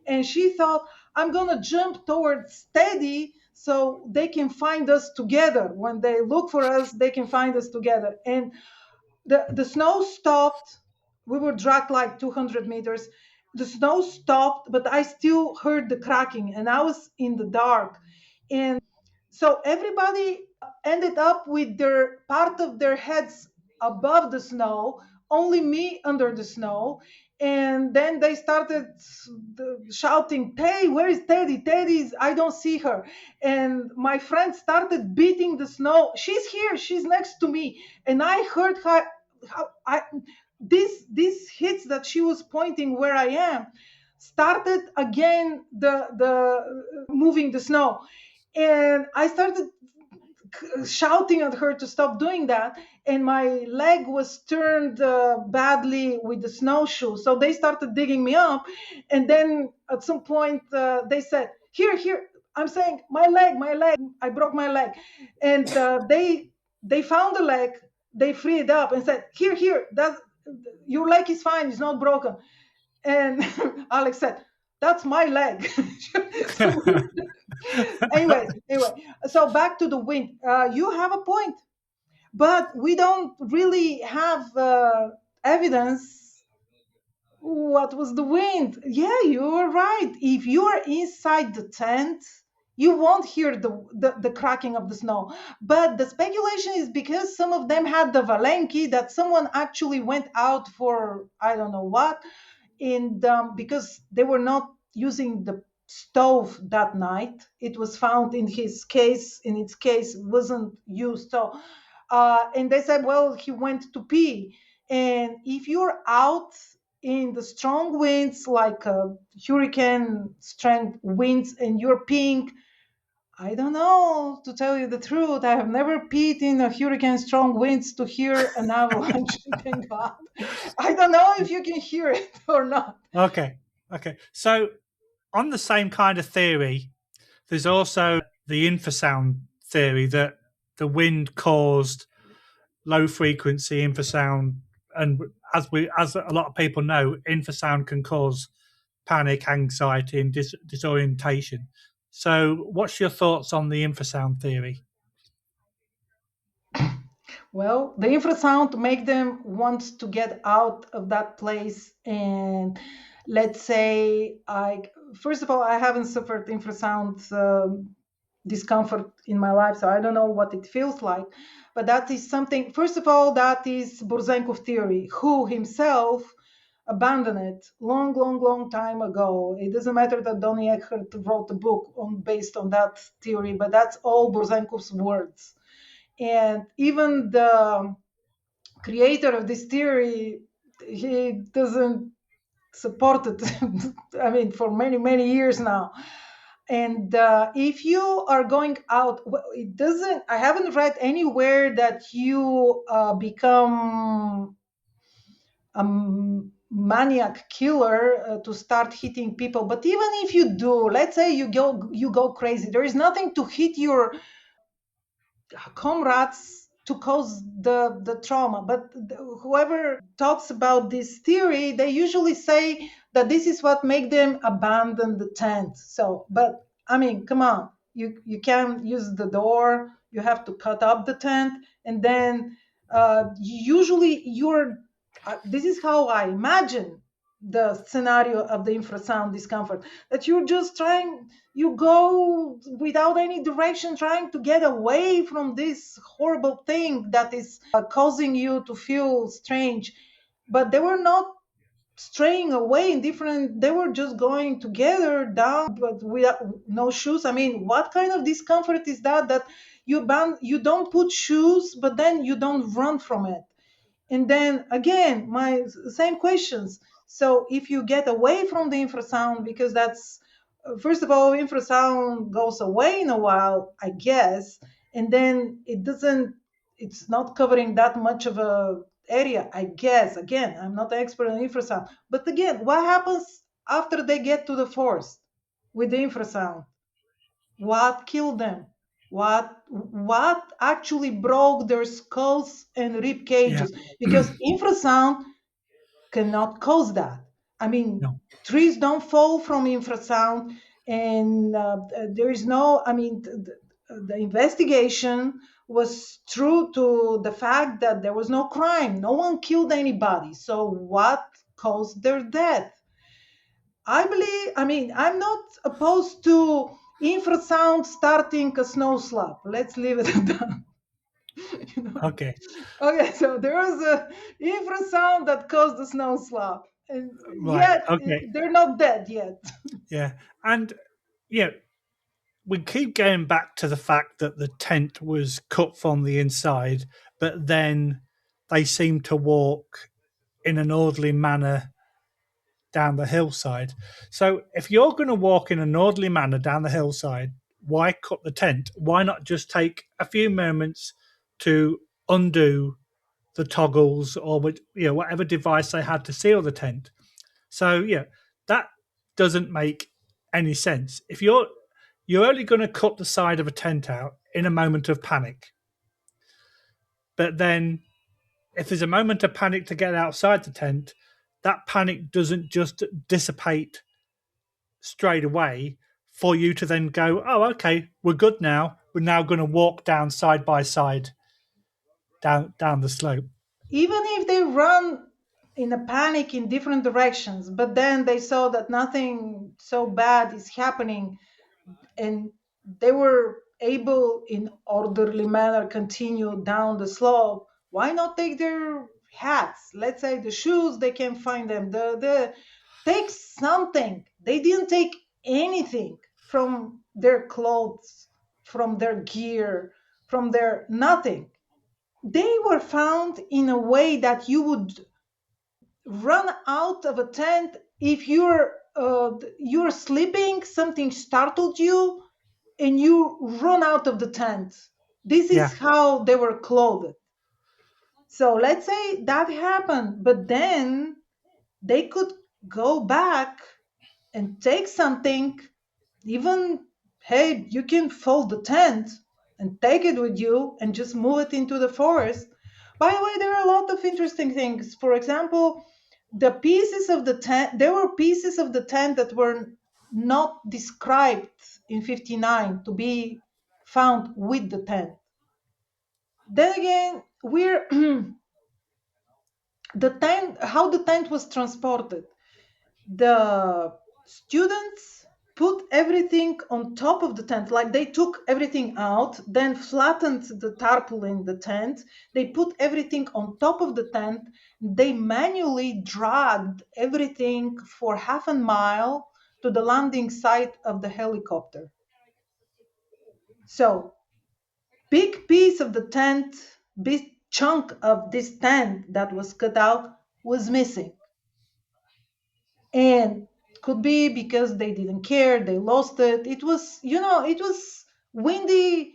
And she thought, I'm going to jump towards Teddy so they can find us together. When they look for us, they can find us together. And the snow stopped. We were dragged like 200 meters. The snow stopped, but I still heard the cracking, and I was in the dark. And so everybody ended up with their part of their heads above the snow, only me under the snow. And then they started shouting, hey, where is Teddy? Teddy's, I don't see her. And my friend started beating the snow. She's here, she's next to me. And I heard her, how I, these hits that she was pointing where I am started again the moving the snow. And I started shouting at her to stop doing that, and my leg was turned badly with the snowshoe. So they started digging me up, and then at some point they said, "Here." I'm saying, "My leg, my leg. I broke my leg," and they found the leg. They freed it up and said, "Here. That your leg is fine. It's not broken." And Alex said, "That's my leg." So anyway, so back to the wind. You have a point, but we don't really have evidence what was the wind. Yeah, you're right. If you're inside the tent, you won't hear the cracking of the snow. But the speculation is because some of them had the Valenki, that someone actually went out for I don't know what, and because they were not using the stove that night, it was found in his case, in its case wasn't used. So and they said, well, he went to pee. And if you're out in the strong winds, like hurricane strength winds, and you're peeing, I don't know, to tell you the truth. I have never peed in a hurricane strong winds to hear an avalanche. Thank God. I don't know if you can hear it or not. Okay. So on the same kind of theory, there's also the infrasound theory that the wind caused low frequency infrasound, and as a lot of people know, infrasound can cause panic, anxiety, and disorientation. So, what's your thoughts on the infrasound theory? Well, the infrasound make them want to get out of that place. And let's say, first of all, I haven't suffered infrasound discomfort in my life, so I don't know what it feels like. But that is something. First of all, that is Burzenkov theory, who himself abandoned it long time ago. It doesn't matter that Donny Eckhart wrote a book based on that theory, but that's all Burzenkov's words. And even the creator of this theory, he doesn't support it. I mean, for many years now. And if you are going out, well, it doesn't. I haven't read anywhere that you become a maniac killer to start hitting people. But even if you do, let's say you go crazy, there is nothing to hit your comrades to cause the trauma. But whoever talks about this theory, they usually say that this is what make them abandon the tent. So, but I mean, come on, you can't use the door. You have to cut up the tent, and then usually you're. This is how I imagine the scenario of the infrasound discomfort, that you're just trying, you go without any direction, trying to get away from this horrible thing that is causing you to feel strange. But they were not straying away in different, they were just going together down, but without no shoes. I mean, what kind of discomfort is that you don't put shoes, but then you don't run from it? And then again, my same questions. So if you get away from the infrasound, because that's first of all, infrasound goes away in a while, I guess, and then it's not covering that much of a area, I guess. Again, I'm not an expert in infrasound, but again, what happens after they get to the forest with the infrasound? What killed them? What actually broke their skulls and rib cages? Yeah. Because infrasound cannot cause that. I mean, No. trees don't fall from infrasound, and there is no. I mean, the investigation was true to the fact that there was no crime. No one killed anybody. So what caused their death? I believe, I mean, I'm not opposed to infrasound starting a snow slab. Let's leave it at that. You know? Okay. Okay, so there was a infrasound that caused the snow slab. And Right. yet, Okay. they're not dead yet. Yeah. And yeah, we keep going back to the fact that the tent was cut from the inside, but then they seem to walk in an orderly manner down the hillside. So if you're going to walk in an orderly manner down the hillside, why cut the tent? Why not just take a few moments to undo the toggles or whatever device they had to seal the tent? So yeah, that doesn't make any sense. If you're only going to cut the side of a tent out in a moment of panic, but then if there's a moment of panic to get outside the tent, that panic doesn't just dissipate straight away for you to then go, oh, okay, we're good now. We're now going to walk down side by side down the slope. Even if they run in a panic in different directions, but then they saw that nothing so bad is happening, and they were able in orderly manner continue down the slope, why not take their hats, let's say the shoes, they can find them, the take something. They didn't take anything from their clothes, from their gear, from their nothing. They were found in a way that you would run out of a tent if you're sleeping, something startled you, and you run out of the tent. This Yeah, is how they were clothed. So let's say that happened, but then they could go back and take something. Even, hey, you can fold the tent and take it with you and just move it into the forest. By the way, there are a lot of interesting things. For example, the pieces of the tent, there were pieces of the tent that were not described in 59 to be found with the tent. Then again, we're the tent, how the tent was transported. The students put everything on top of the tent, like they took everything out, then flattened the tarpaulin, the tent, they put everything on top of the tent, they manually dragged everything for half a mile to the landing site of the helicopter. So big piece of the tent, big chunk of this tent that was cut out was missing. And could be because they didn't care, they lost it. It was, it was windy,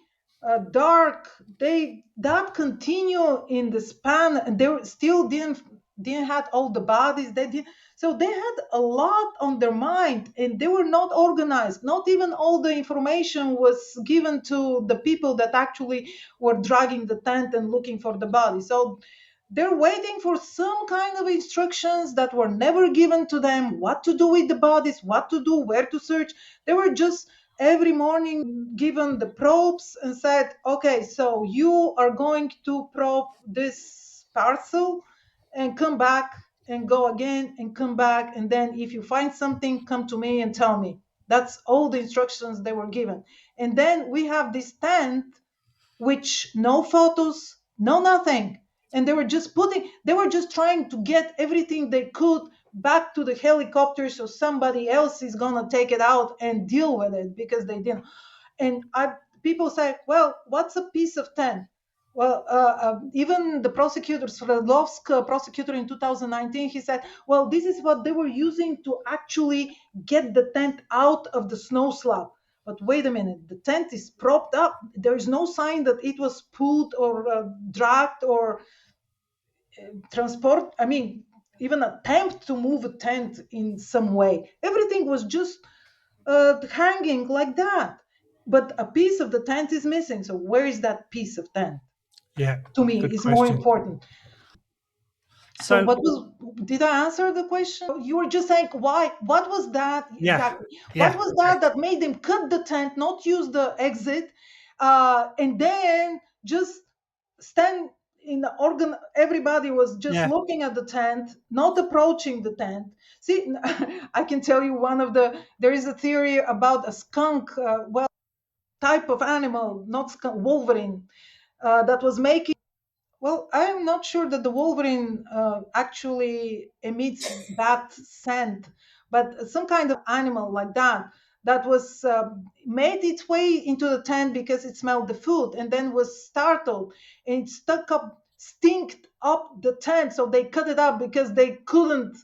dark. They that continue in the span, and they still didn't had all the bodies. They did, so they had a lot on their mind, and they were not organized. Not even all the information was given to the people that actually were dragging the tent and looking for the body. So they're waiting for some kind of instructions that were never given to them, what to do with the bodies, what to do, where to search. They were just every morning given the probes and said, okay, so you are going to probe this parcel and come back and go again and come back. And then if you find something, come to me and tell me. That's all the instructions they were given. And then we have this tent, which no photos, no nothing. And they were just trying to get everything they could back to the helicopter so somebody else is gonna take it out and deal with it because they didn't. And people say, well, what's a piece of 10? Well, even the prosecutor, Sverdlovsk prosecutor in 2019, he said, well, this is what they were using to actually get the tent out of the snow slab. But wait a minute, the tent is propped up. There is no sign that it was pulled or dragged or transport. I mean, even attempt to move a tent in some way. Everything was just hanging like that. But a piece of the tent is missing. So where is that piece of tent? yeah, To me, good is more question. important. So So what was, did I answer the question? You were just saying why, what was that yeah, exactly? What yeah, was that made them cut the tent, not use the exit, and then just stand in the organ? Everybody was just yeah. looking at the tent, not approaching the tent. See, I can tell you there is a theory about a skunk, well, type of animal, not skunk, wolverine, that was making, well, I'm not sure that the wolverine actually emits bad scent, but some kind of animal like that that was made its way into the tent because it smelled the food and then was startled and it stinked up the tent. So they cut it up because they couldn't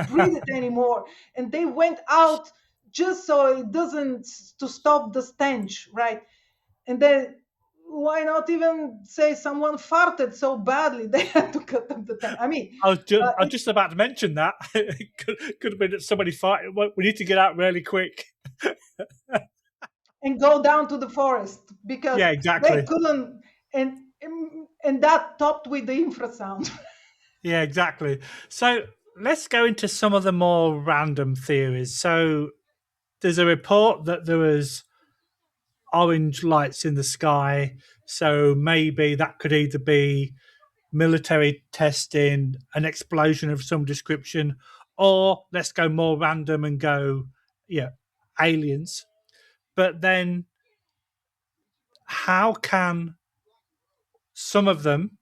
breathe it anymore. And they went out just so it doesn't, to stop the stench, right? And then why not even say someone farted so badly they had to cut up the tent? I mean, I was just about to mention that. It could have been that somebody farted. Well, we need to get out really quick. and go down to the forest because Yeah, they exactly. couldn't, and that topped with the infrasound. Yeah, exactly. So let's go into some of the more random theories. So there's a report that there was orange lights in the sky. So maybe that could either be military testing, an explosion of some description, or let's go more random and go, yeah, aliens. But then how can some of them,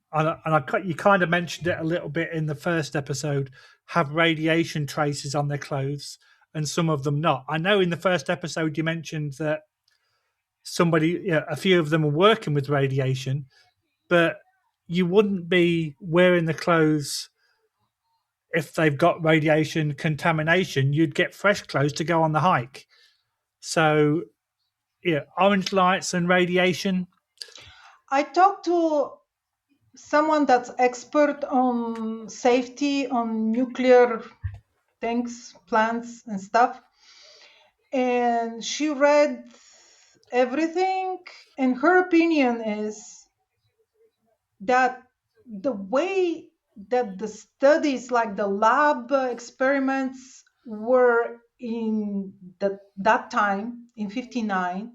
you kind of mentioned it a little bit in the first episode, have radiation traces on their clothes and some of them not? I know in the first episode you mentioned that a few of them are working with radiation, but you wouldn't be wearing the clothes if they've got radiation contamination. You'd get fresh clothes to go on the hike. So, yeah, orange lights and radiation. I talked to someone that's expert on safety on nuclear things, plants and stuff, and she read everything, and her opinion is that the way that the studies, like the lab experiments, were in that time in 59,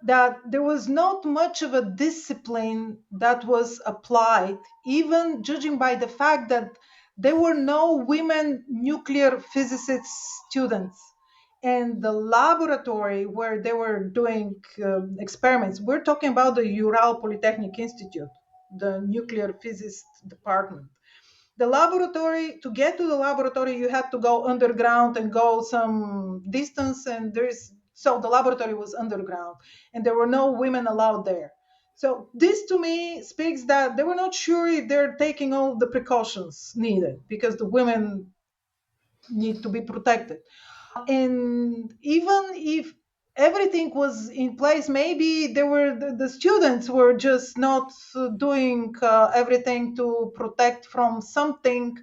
that there was not much of a discipline that was applied, even judging by the fact that there were no women nuclear physicist students. And the laboratory where they were doing experiments, we're talking about the Ural Polytechnic Institute, the nuclear physics department. The laboratory, to get to the laboratory, you had to go underground and go some distance, and so the laboratory was underground and there were no women allowed there. So this to me speaks that they were not sure if they're taking all the precautions needed, because the women need to be protected. And even if everything was in place, maybe the students were just not doing everything to protect from something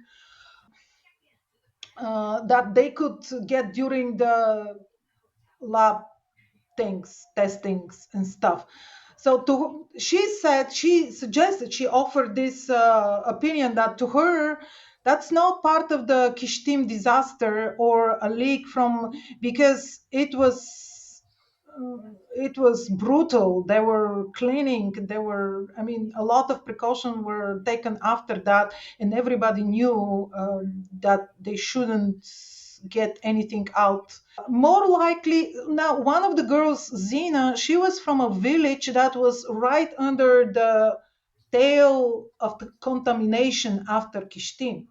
that they could get during the lab things, testings and stuff. So she suggested, she offered this opinion that to her, that's not part of the Kishtim disaster or a leak from, because it was brutal. They were cleaning. I mean, a lot of precautions were taken after that, and everybody knew that they shouldn't get anything out. More likely, now, one of the girls, Zina, she was from a village that was right under the tail of the contamination after Kishtim.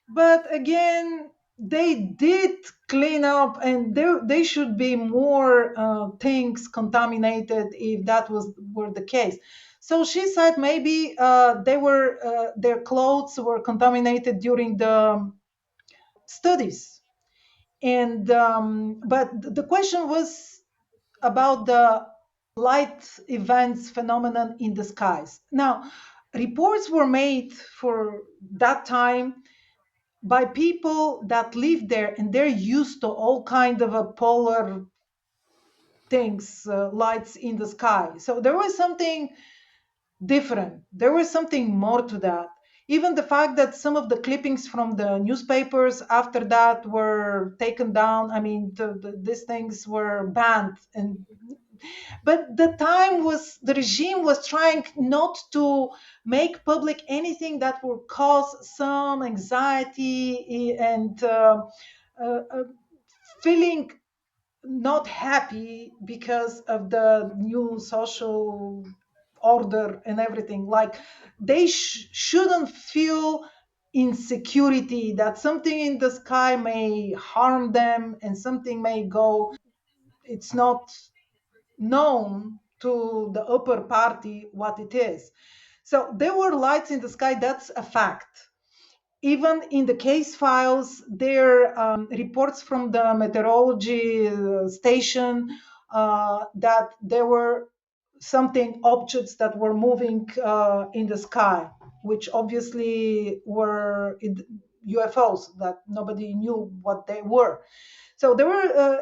But again, they did clean up, and they should be more things contaminated if that were the case. So she said maybe their clothes were contaminated during the studies. And but the question was about the light events phenomenon in the skies. Now, reports were made for that time by people that live there, and they're used to all kind of a polar things, lights in the sky. So there was something different. There was something more to that. Even the fact that some of the clippings from the newspapers after that were taken down. I mean, these things were banned, and but the regime was trying not to make public anything that would cause some anxiety and feeling not happy because of the new social order and everything. Like they shouldn't feel insecurity that something in the sky may harm them and something may go. It's not known to the upper party what it is. So there were lights in the sky, that's a fact. even in the case files, there reports from the meteorology station that there were something objects that were moving in the sky, which obviously were UFOs that nobody knew what they were. So there were,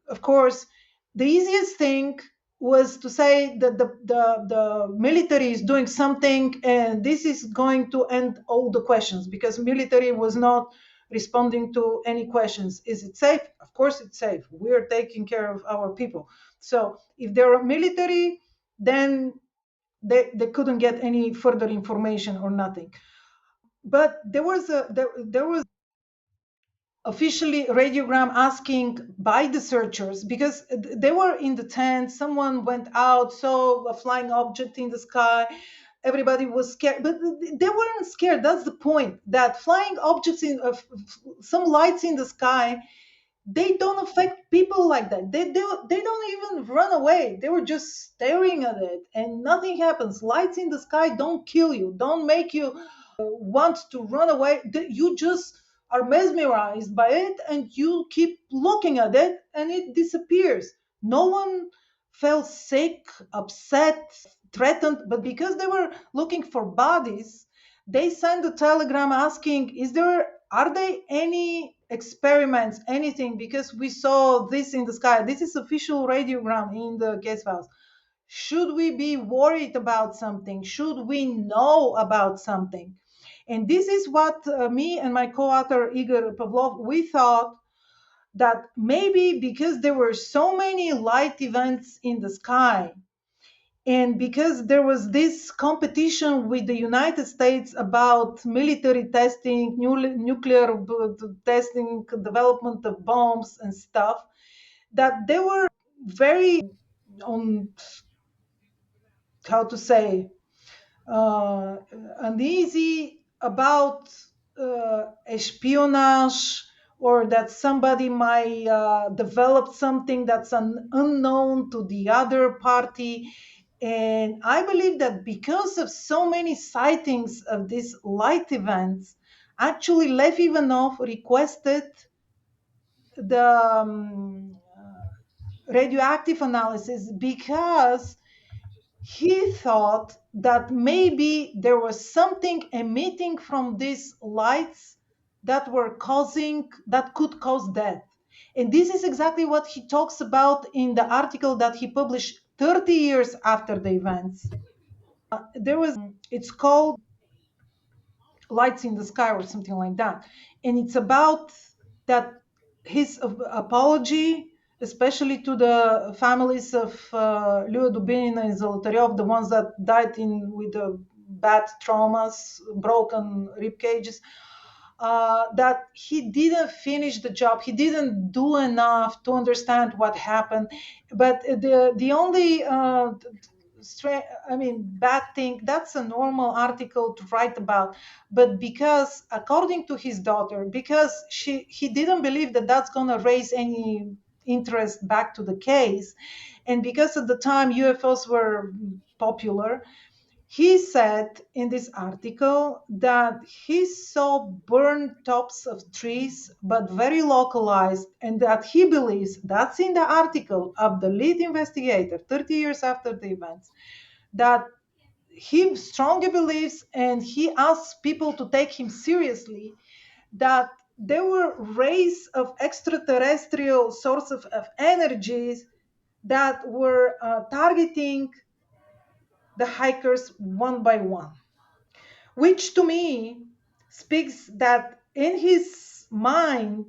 of course, the easiest thing was to say that the military is doing something and this is going to end all the questions, because military was not responding to any questions. Is it safe? Of course it's safe. We're taking care of our people. So if they're military, then they couldn't get any further information or nothing. But there was officially radiogram asking by the searchers, because they were in the tent, someone went out, saw a flying object in the sky, everybody was scared, but they weren't scared. That's the point, that flying objects in some lights in the sky, they don't affect people like that. They don't even run away. They were just staring at it and nothing happens. Lights in the sky don't kill you, don't make you want to run away. You just are mesmerized by it and you keep looking at it and it disappears. No one felt sick, upset, threatened, but because they were looking for bodies, they sent a telegram asking, are there any experiments, anything, because we saw this in the sky. This is official radiogram in the case files. Should we be worried about something? Should we know about something? And this is what me and my co-author Igor Pavlov, we thought that maybe because there were so many light events in the sky, and because there was this competition with the United States about military testing, nuclear testing, development of bombs and stuff, that they were very on, how to say, uneasy about espionage, or that somebody might develop something that's unknown to the other party. And I believe that because of so many sightings of these light events, actually Lev Ivanov requested the radioactive analysis, because he thought that maybe there was something emitting from these lights that could cause death. And this is exactly what he talks about in the article that he published 30 years after the events. It's called Lights in the Sky or something like that. And it's about that his apology, especially to the families of Lyua Dubinin and Zolotaryov, the ones that died with the bad traumas, broken rib cages, that he didn't finish the job. He didn't do enough to understand what happened. But the only bad thing, that's a normal article to write about. But because, according to his daughter, because he didn't believe that that's going to raise any interest back to the case, and because at the time UFOs were popular, he said in this article that he saw burned tops of trees, but very localized, and that he believes, that's in the article of the lead investigator 30 years after the events, that he strongly believes, and he asks people to take him seriously, that there were rays of extraterrestrial sources of energies that were targeting the hikers one by one, which to me speaks that in his mind,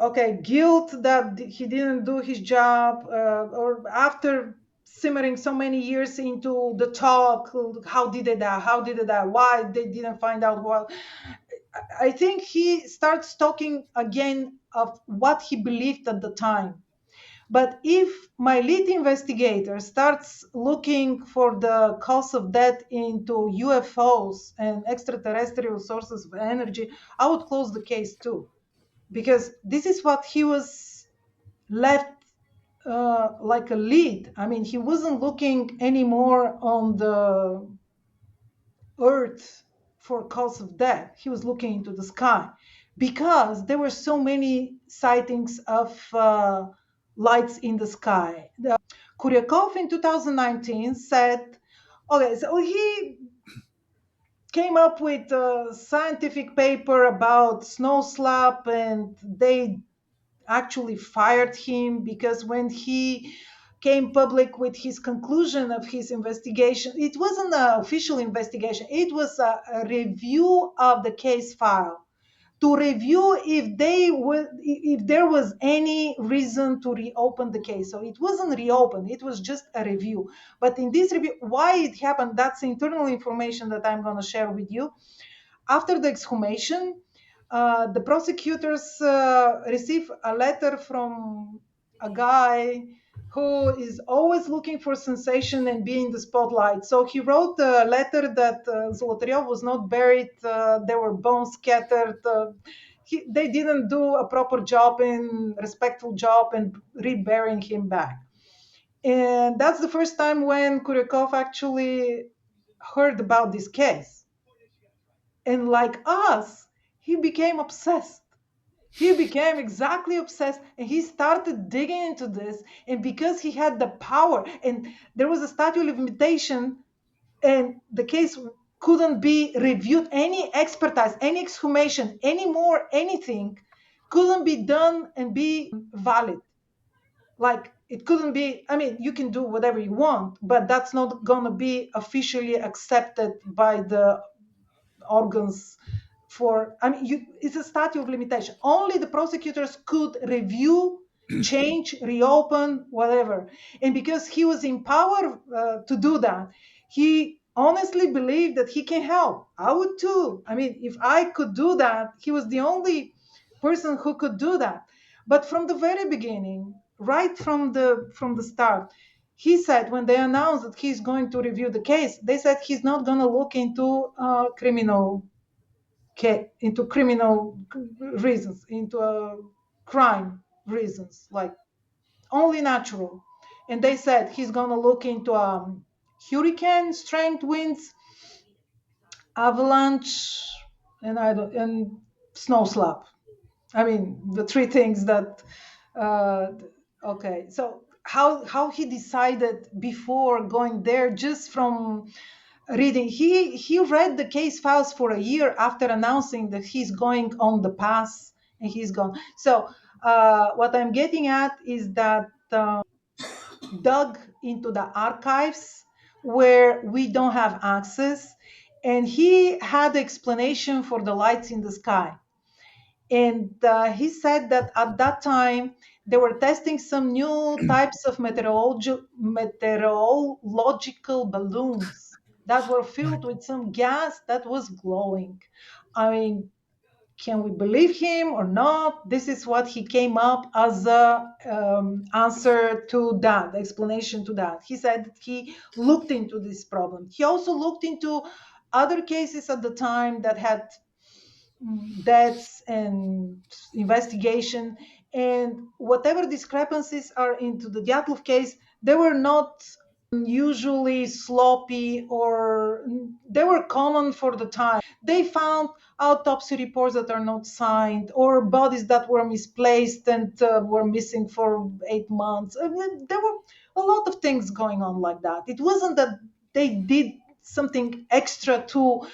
okay, guilt that he didn't do his job, or after simmering so many years into the talk, how did they die, why they didn't find out. Well, I think he starts talking again of what he believed at the time. But if my lead investigator starts looking for the cause of death into UFOs and extraterrestrial sources of energy, I would close the case too. Because this is what he was left like a lead. I mean, he wasn't looking anymore on the earth for cause of death. He was looking into the sky because there were so many sightings of lights in the sky. Kuryakov in 2019 said, okay, so he came up with a scientific paper about snow slap, and they actually fired him because when he came public with his conclusion of his investigation, it wasn't an official investigation, it was a review of the case file to review if there was any reason to reopen the case. So it wasn't reopened, it was just a review. But in this review, why it happened, that's internal information that I'm going to share with you. After the exhumation, the prosecutors receive a letter from a guy who is always looking for sensation and be in the spotlight. So he wrote a letter that Zolotaryov was not buried, there were bones scattered. They didn't do a proper job and respectful job and reburying him back. And that's the first time when Kuryakov actually heard about this case. And like us, he became obsessed. He became exactly obsessed, and he started digging into this. And because he had the power, and there was a statute of limitation, and the case couldn't be reviewed, any expertise, any exhumation, any more, anything couldn't be done and be valid. Like it couldn't be, I mean, you can do whatever you want, but that's not going to be officially accepted by the organs for, I mean, it's a statute of limitation. Only the prosecutors could review, change, reopen, whatever. And because he was in power to do that, he honestly believed that he can help. I would too. I mean, if I could do that, he was the only person who could do that. But from the very beginning, right from the start, he said when they announced that he's going to review the case, they said he's not going to look into criminal reasons, into crime reasons, like only natural. And they said he's going to look into hurricane strength winds, avalanche, and snow slap. I mean, the three things that. Uh, okay, so how he decided before going there, just from reading, he read the case files for a year after announcing that he's going on the pass, and he's gone. So what I'm getting at is that dug into the archives where we don't have access, and he had explanation for the lights in the sky. And he said that at that time they were testing some new types of meteorological balloons that were filled with some gas that was glowing. I mean, can we believe him or not? This is what he came up as a answer to that, explanation to that. He said that he looked into this problem. He also looked into other cases at the time that had deaths and investigation, and whatever discrepancies are into the Dyatlov case, they were not usually sloppy, or they were common for the time. They found autopsy reports that are not signed, or bodies that were misplaced and were missing for 8 months. I mean, there were a lot of things going on like that. It wasn't that they did something extra to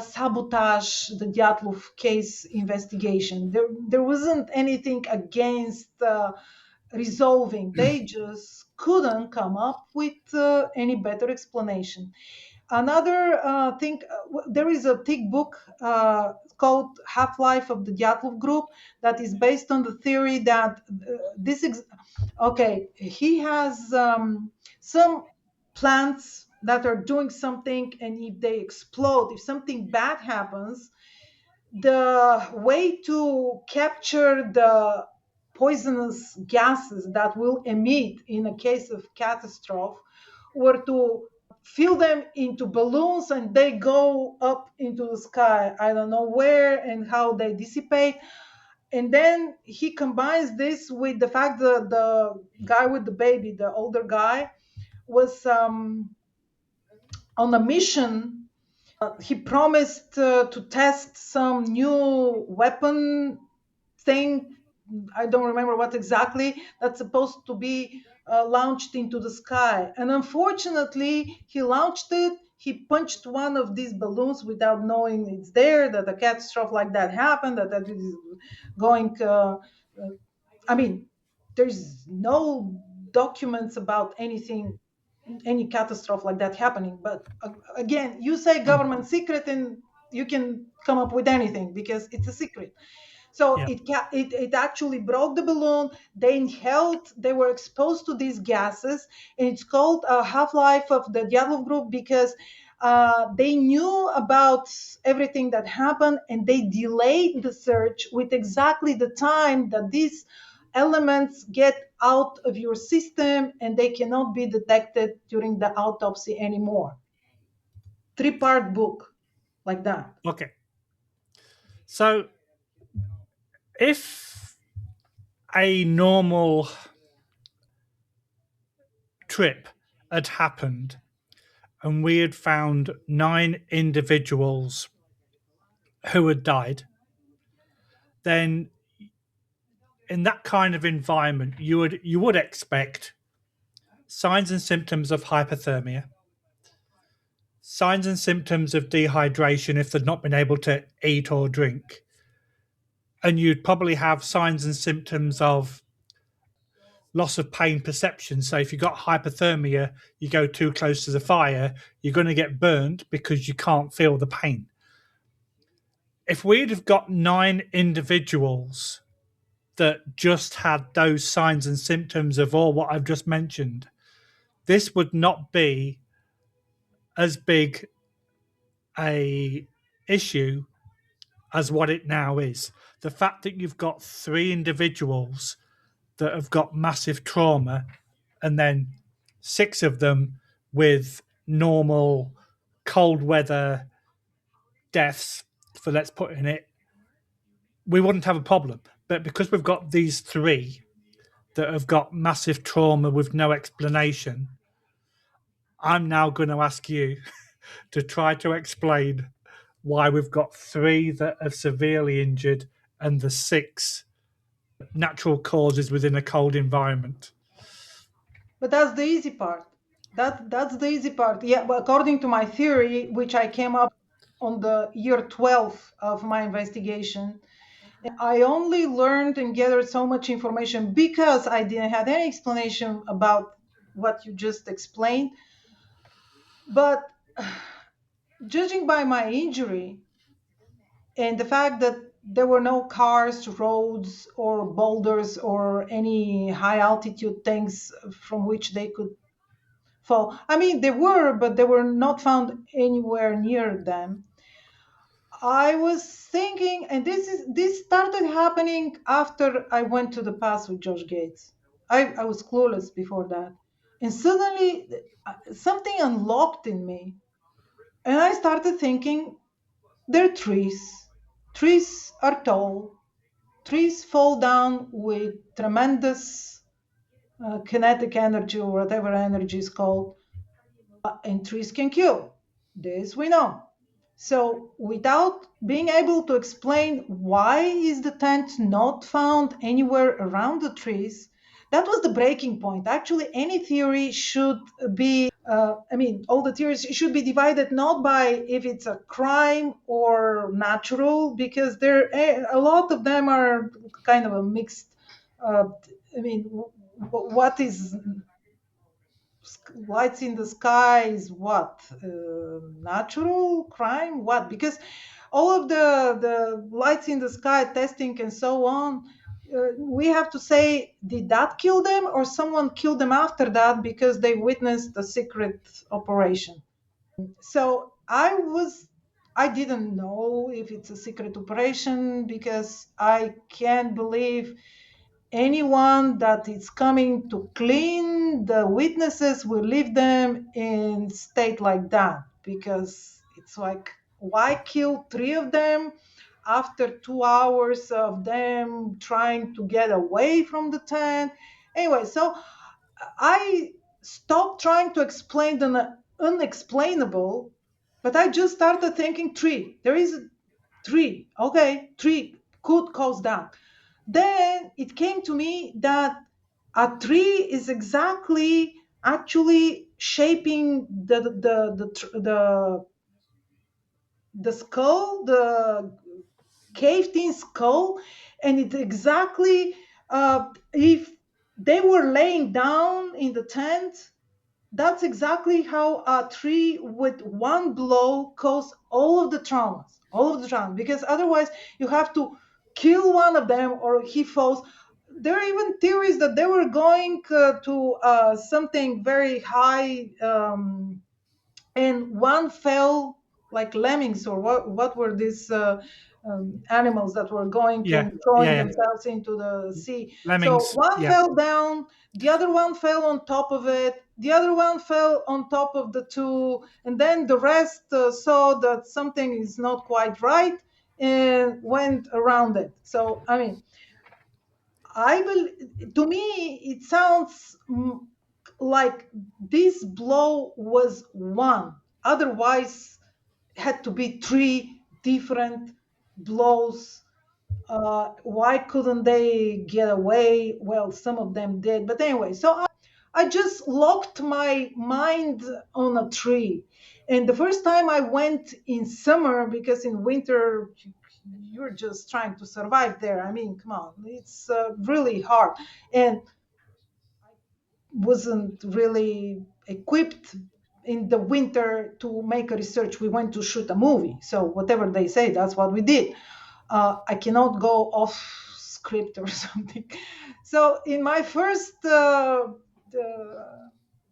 sabotage the Dyatlov case investigation. There wasn't anything against resolving. They just couldn't come up with any better explanation. Another thing, there is a thick book called Half-Life of the Dyatlov Group that is based on the theory that he has some plants that are doing something, and if they explode, if something bad happens, the way to capture the poisonous gases that will emit in a case of catastrophe were to fill them into balloons, and they go up into the sky. I don't know where and how they dissipate. And then he combines this with the fact that the guy with the baby, the older guy, was on a mission He promised to test some new weapon thing. I don't remember what exactly, that's supposed to be launched into the sky. And unfortunately, he launched it. He punched one of these balloons without knowing it's there, that a catastrophe like that happened, that it is going. I mean, there's no documents about anything, any catastrophe like that happening. But again, you say Mm. government secret, and you can come up with anything because it's a secret. So Yeah. it actually broke the balloon. They inhaled, they were exposed to these gases, and it's called a half-life of the Dyatlov group because they knew about everything that happened, and they delayed the search with exactly the time that these elements get out of your system and they cannot be detected during the autopsy anymore. Three-part book like that. Okay. So if a normal trip had happened and we had found 9 individuals who had died, then in that kind of environment, you would expect signs and symptoms of hypothermia, signs and symptoms of dehydration if they'd not been able to eat or drink, and you'd probably have signs and symptoms of loss of pain perception. So if you've got hypothermia, you go too close to the fire, you're going to get burned because you can't feel the pain. If we'd have got 9 individuals that just had those signs and symptoms of all what I've just mentioned, this would not be as big a issue as what it now is. The fact that you've got 3 individuals that have got massive trauma and then 6 of them with normal cold weather deaths, for let's put in it, we wouldn't have a problem. But because we've got these 3 that have got massive trauma with no explanation, I'm now going to ask you to try to explain why we've got 3 that are severely injured and the 6 natural causes within a cold environment. But that's the easy part. That's the easy part. Yeah, but according to my theory, which I came up on the year 12 of my investigation, I only learned and gathered so much information because I didn't have any explanation about what you just explained. But judging by my injury and the fact that there were no cars, roads, or boulders or any high altitude things from which they could fall. I mean, they were, but they were not found anywhere near them. I was thinking, and this started happening after I went to the pass with Josh Gates. I was clueless before that, and suddenly something unlocked in me, and I started thinking, they're trees. Trees are tall. Trees fall down with tremendous kinetic energy or whatever energy is called, and trees can kill. This we know. So without being able to explain why is the tent not found anywhere around the trees, that was the breaking point. Actually, any theory should be, all the theories should be divided not by if it's a crime or natural, because a lot of them are kind of a mixed. Uh, I mean, what is lights in the sky is what, natural crime, what? Because all of the lights in the sky testing and so on, we have to say, did that kill them or someone killed them after that because they witnessed a secret operation? So I didn't know if it's a secret operation because I can't believe anyone that is coming to clean the witnesses will leave them in state like that, because it's like, why kill 3 of them after 2 hours of them trying to get away from the tent? Anyway, so I stopped trying to explain the unexplainable, But I just started thinking tree. There is a tree. Okay, tree could cause that. Then it came to me that a tree is exactly actually shaping the skull, the caved in skull, and it's exactly if they were laying down in the tent, that's exactly how a tree with one blow caused all of the traumas, because otherwise you have to kill one of them or he falls. There are even theories that they were going to something very high, and one fell, like lemmings, or what were these animals that were going Yeah, and throwing yeah, themselves into the sea. So lemmings. one Yeah, fell down, the other one fell on top of it, the other one fell on top of the two, and then the rest saw that something is not quite right and went around it. So I mean, I will. To me, it sounds like this blow was one. Otherwise, had to be three different blows. Why couldn't they get away? Well, some of them did, but anyway. So I just locked my mind on a tree. And the first time I went in summer, because in winter you're just trying to survive there. I mean, come on, it's really hard. And wasn't really equipped in the winter to make a research. We went to shoot a movie. So whatever they say, that's what we did. I cannot go off script or something. So in my first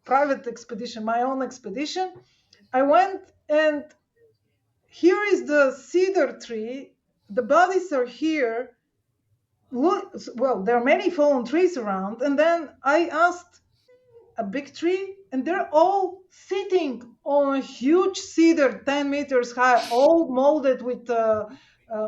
private expedition, my own expedition, I went, and here is the cedar tree. The bodies are here. Look, well, there are many fallen trees around. And then I asked a big tree, and they're all sitting on a huge cedar, 10 meters high, all molded with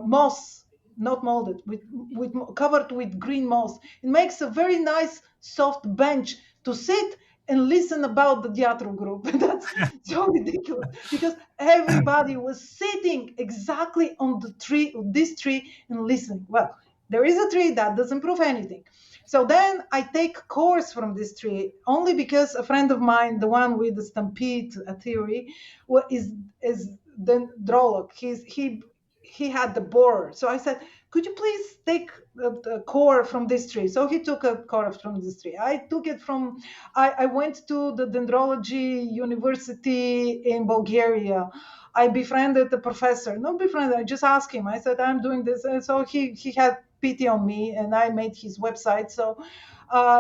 moss, not molded, with covered with green moss. It makes a very nice soft bench to sit and listen about the Dyatlov group. That's so ridiculous, because everybody was sitting exactly on the tree, this tree, and listening. Well, there is a tree that doesn't prove anything. So then I take course from this tree only because a friend of mine, the one with the stampede theory, is dendrolog. He had the borer. So I said, could you please take the core from this tree? So he took a core from this tree. I took it from. I went to the dendrology university in Bulgaria. I befriended the professor. Not befriended. I just asked him. I said, I'm doing this, and so he had pity on me, and I made his website. So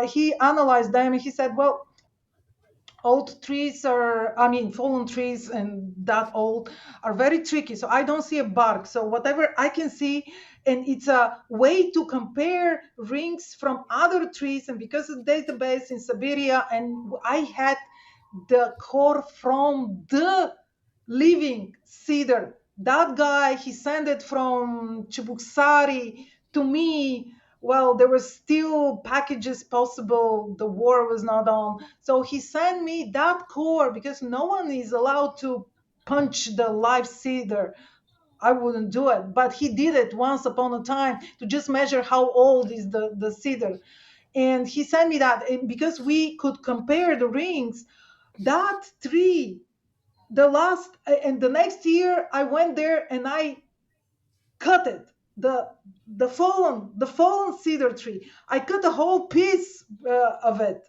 he analyzed them, and he said, well, old trees are, I mean, fallen trees and that old are very tricky. So I don't see a bark. So whatever I can see, and it's a way to compare rings from other trees. And because of the database in Siberia, and I had the core from the living cedar. That guy, he sent it from Chibuksari to me. Well, there were still packages possible. The war was not on. So he sent me that core because no one is allowed to punch the live cedar. I wouldn't do it, but he did it once upon a time to just measure how old is the cedar. And he sent me that. And because we could compare the rings, that tree, the last and the next year I went there and I cut it, the fallen cedar tree. I cut a whole piece of it,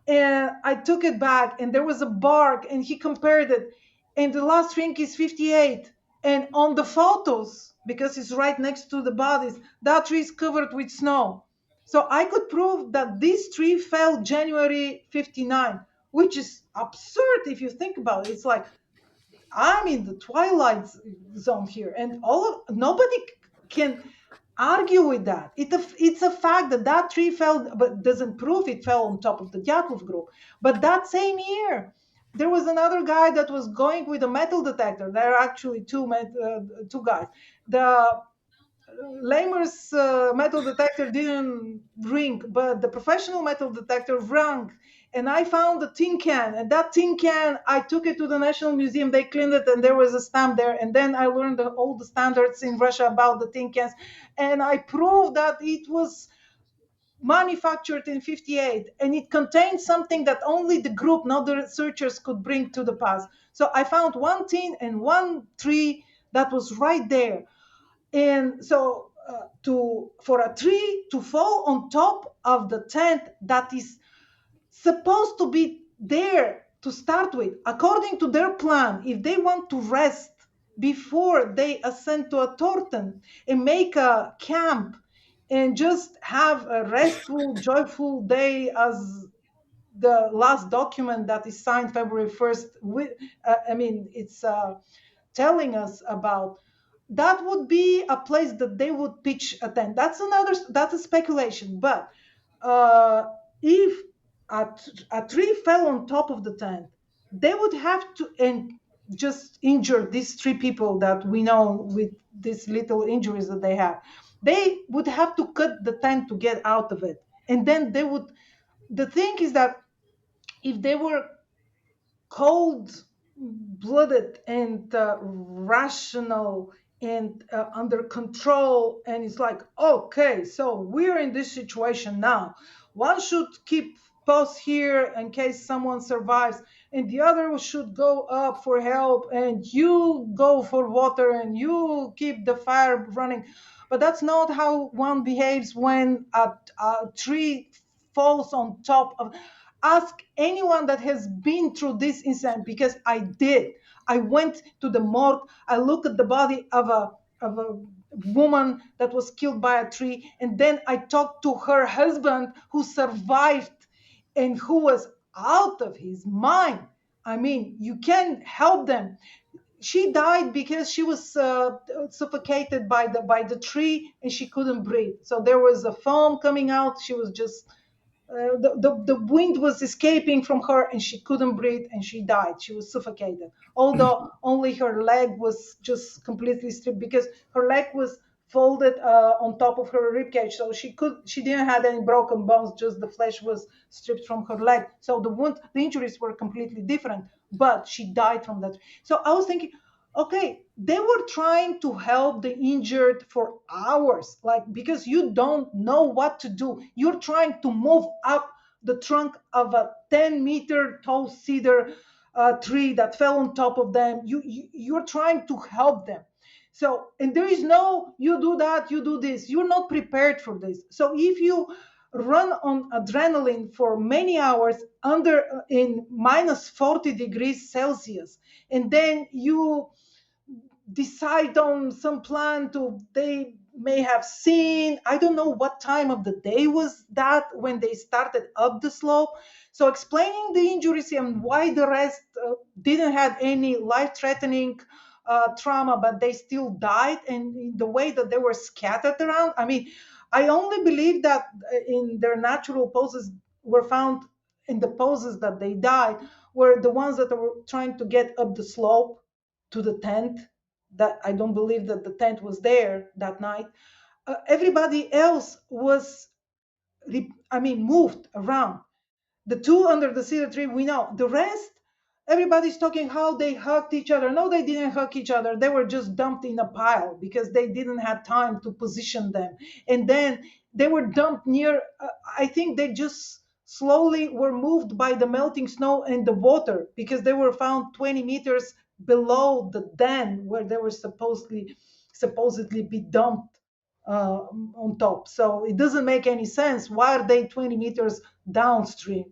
and I took it back, and there was a bark, and he compared it, and the last ring is 58, and on the photos, because it's right next to the bodies, that tree is covered with snow. So I could prove that this tree fell January 59, which is absurd if you think about it. It's like I'm in the twilight zone here, and nobody can argue with that. It's a fact that that tree fell, but doesn't prove it fell on top of the Dyatlov group. But that same year, there was another guy that was going with a metal detector. There are actually two guys. The Lamer's metal detector didn't ring, but the professional metal detector rang, And I found a tin can, and that tin can, I took it to the National Museum. They cleaned it, and there was a stamp there. And then I learned all the standards in Russia about the tin cans, and I proved that it was manufactured in 58, and it contained something that only the group, not the researchers, could bring to the past. So I found one tin and one tree that was right there. And so to for a tree to fall on top of the tent that is supposed to be there to start with, according to their plan, if they want to rest before they ascend to a Torten and make a camp and just have a restful, joyful day, as the last document that is signed February 1st, it's telling us about, that would be a place that they would pitch a tent. That's a speculation. But uh, if a tree fell on top of the tent, they would have to and just injure these three people that we know with these little injuries that they have. They would have to cut the tent to get out of it, and then they would. The thing is that if they were cold blooded and rational and under control, and it's like, okay, so we're in this situation now, one should keep post here in case someone survives, and the other should go up for help, and you go for water, and you keep the fire running. But that's not how one behaves when a tree falls on top of. Ask anyone that has been through this incident, because I did. I went to the morgue. I looked at the body of a woman that was killed by a tree, and then I talked to her husband who survived and who was out of his mind. I mean, you can't help them. She died because she was suffocated by the tree, and she couldn't breathe. So there was a foam coming out. She was just the wind was escaping from her, and she couldn't breathe, and she died. She was suffocated, although only her leg was just completely stripped, because her leg was folded on top of her ribcage, so she didn't have any broken bones, just the flesh was stripped from her leg. So the injuries were completely different, but she died from that. So I was thinking, okay, they were trying to help the injured for hours, like, because you don't know what to do. You're trying to move up the trunk of a 10-meter tall cedar tree that fell on top of them. You're trying to help them. So, and there is no, you do that, you do this. You're not prepared for this. So if you run on adrenaline for many hours under in minus 40 degrees Celsius, and then you decide on some plan to, they may have seen, I don't know what time of the day was that when they started up the slope. So explaining the injuries and why the rest didn't have any life-threatening trauma, but they still died, and in the way that they were scattered around. I mean, I only believe that in their natural poses were found, in the poses that they died, were the ones that were trying to get up the slope to the tent. That I don't believe that the tent was there that night. Everybody else was, moved around. The two under the cedar tree, we know. The rest, everybody's talking how they hugged each other. No, they didn't hug each other. They were just dumped in a pile because they didn't have time to position them. And then they were dumped near, I think they just slowly were moved by the melting snow and the water, because they were found 20 meters below the den where they were supposedly be dumped on top. So it doesn't make any sense. Why are they 20 meters downstream?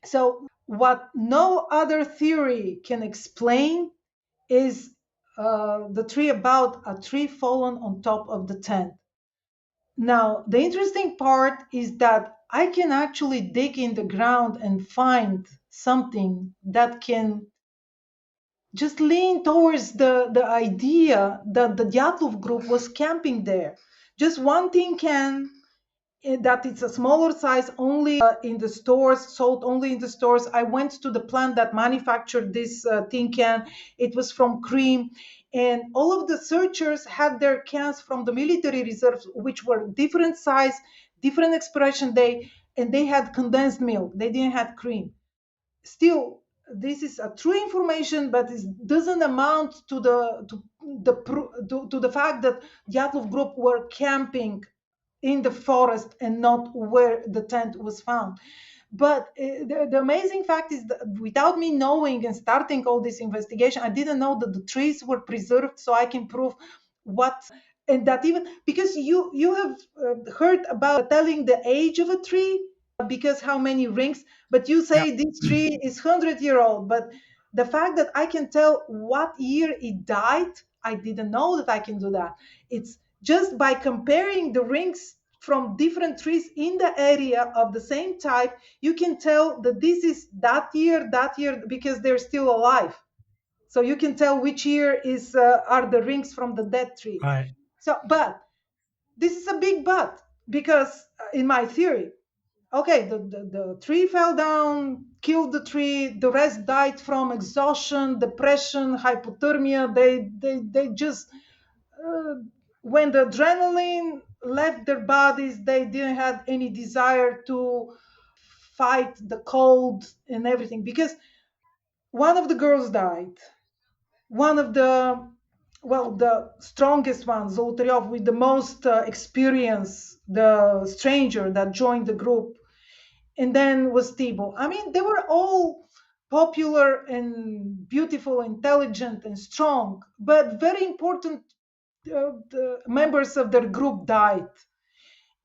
So what no other theory can explain is the tree about a tree fallen on top of the tent. Now, the interesting part is that I can actually dig in the ground and find something that can just lean towards the idea that the Dyatlov group was camping there. Just one thing can, that it's a smaller size, only in the stores, sold only in the stores. I went to the plant that manufactured this tin can. It was from Cream, and all of the searchers had their cans from the military reserves, which were different size, different expiration date, and they had condensed milk. They didn't have cream. Still, this is a true information, but it doesn't amount to the fact that Dyatlov group were camping in the forest and not where the tent was found. But the amazing fact is that without me knowing and starting all this investigation, I didn't know that the trees were preserved, so I can prove what. And that even because you have heard about telling the age of a tree because how many rings, but you Yeah. say this tree is 100-year old, but the fact that I can tell what year it died, I didn't know that I can do that. It's just by comparing the rings from different trees in the area of the same type, you can tell that this is that year, because they're still alive. So you can tell which year is are the rings from the dead tree. Right. So, but this is a big but, because in my theory, okay, the tree fell down, killed the tree, the rest died from exhaustion, depression, hypothermia. They just uh, when the adrenaline left their bodies, they didn't have any desire to fight the cold and everything, because one of the girls died. One of the, well, the strongest one, Zoltaryov, with the most experience, the stranger that joined the group, and then was Thibault. I mean, they were all popular and beautiful, intelligent and strong, but very important the members of their group died,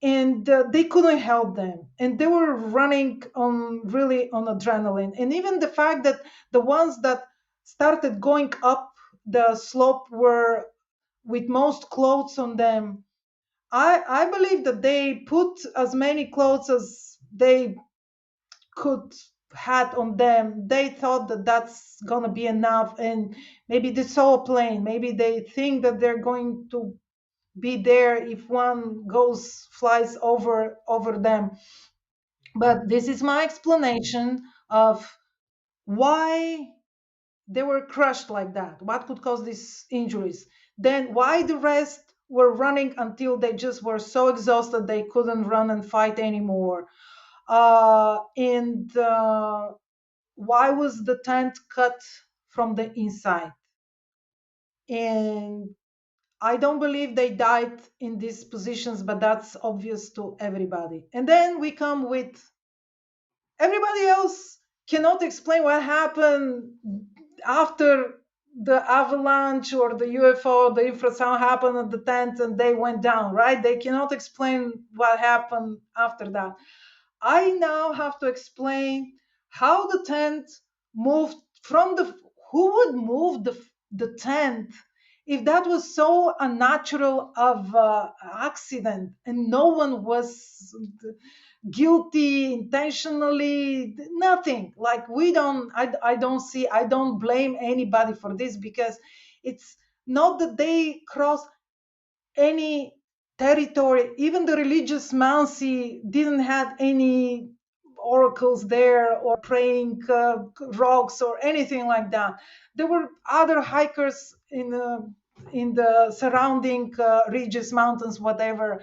and they couldn't help them, and they were running on really on adrenaline. And even the fact that the ones that started going up the slope were with most clothes on them, I believe that they put as many clothes as they could had on them. They thought that that's gonna be enough, and maybe they saw a plane, maybe they think that they're going to be there if one goes flies over them. But this is my explanation of why they were crushed like that, what could cause these injuries, then why the rest were running until they just were so exhausted they couldn't run and fight anymore, and why was the tent cut from the inside. And I don't believe they died in these positions, but that's obvious to everybody. And then we come with everybody else cannot explain what happened after the avalanche or the UFO, the infrasound happened at the tent and they went down, right? They cannot explain what happened after that. I now have to explain how the tent moved from the. Who would move the tent if that was so unnatural of accident and no one was guilty intentionally, nothing, like we don't, I don't see, I don't blame anybody for this, because it's not that they cross any territory. Even the religious Mansi didn't have any oracles there or praying rocks or anything like that. There were other hikers in the surrounding ridges, mountains, whatever.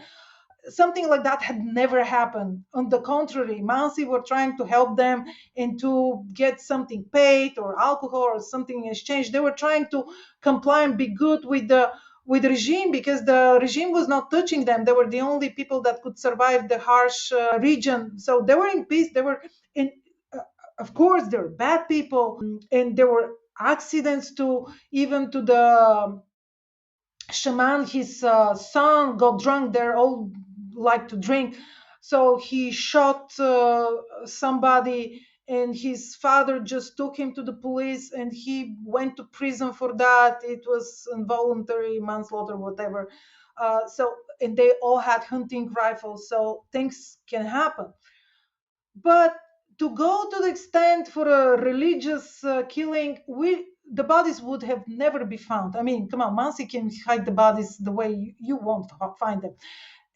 Something like that had never happened. On the contrary, Mansi were trying to help them and to get something paid or alcohol or something in exchange. They were trying to comply and be good with the regime, because the regime was not touching them. They were the only people that could survive the harsh region. So they were in peace. They were in. Of course, there were bad people, and there were accidents to even to the shaman. His son got drunk. They're all like to drink, so he shot somebody, and his father just took him to the police and he went to prison for that. It was involuntary manslaughter, whatever. So, and they all had hunting rifles, so things can happen. But to go to the extent for a religious killing, we the bodies would have never be found. I mean, come on, Mansi can hide the bodies the way you won't find them.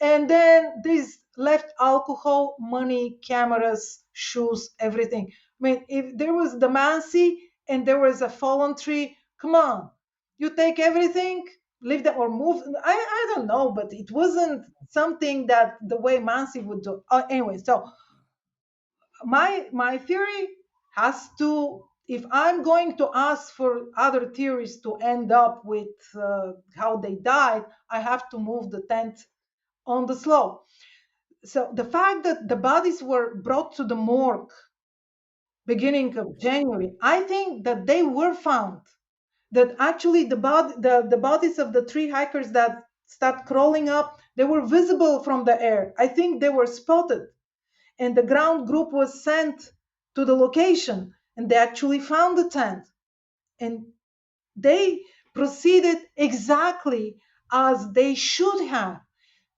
And then this left alcohol, money, cameras, shoes, everything. I mean, if there was the Mansi and there was a fallen tree, come on, you take everything, leave them or move. I don't know, but it wasn't something that the way Mansi would do. Anyway, so my theory has to, if I'm going to ask for other theories to end up with how they died, I have to move the tent on the slope. So the fact that the bodies were brought to the morgue beginning of January, I think that they were found. That actually the bodies of the three hikers that start crawling up, they were visible from the air. I think they were spotted, and the ground group was sent to the location, and they actually found the tent, and they proceeded exactly as they should have.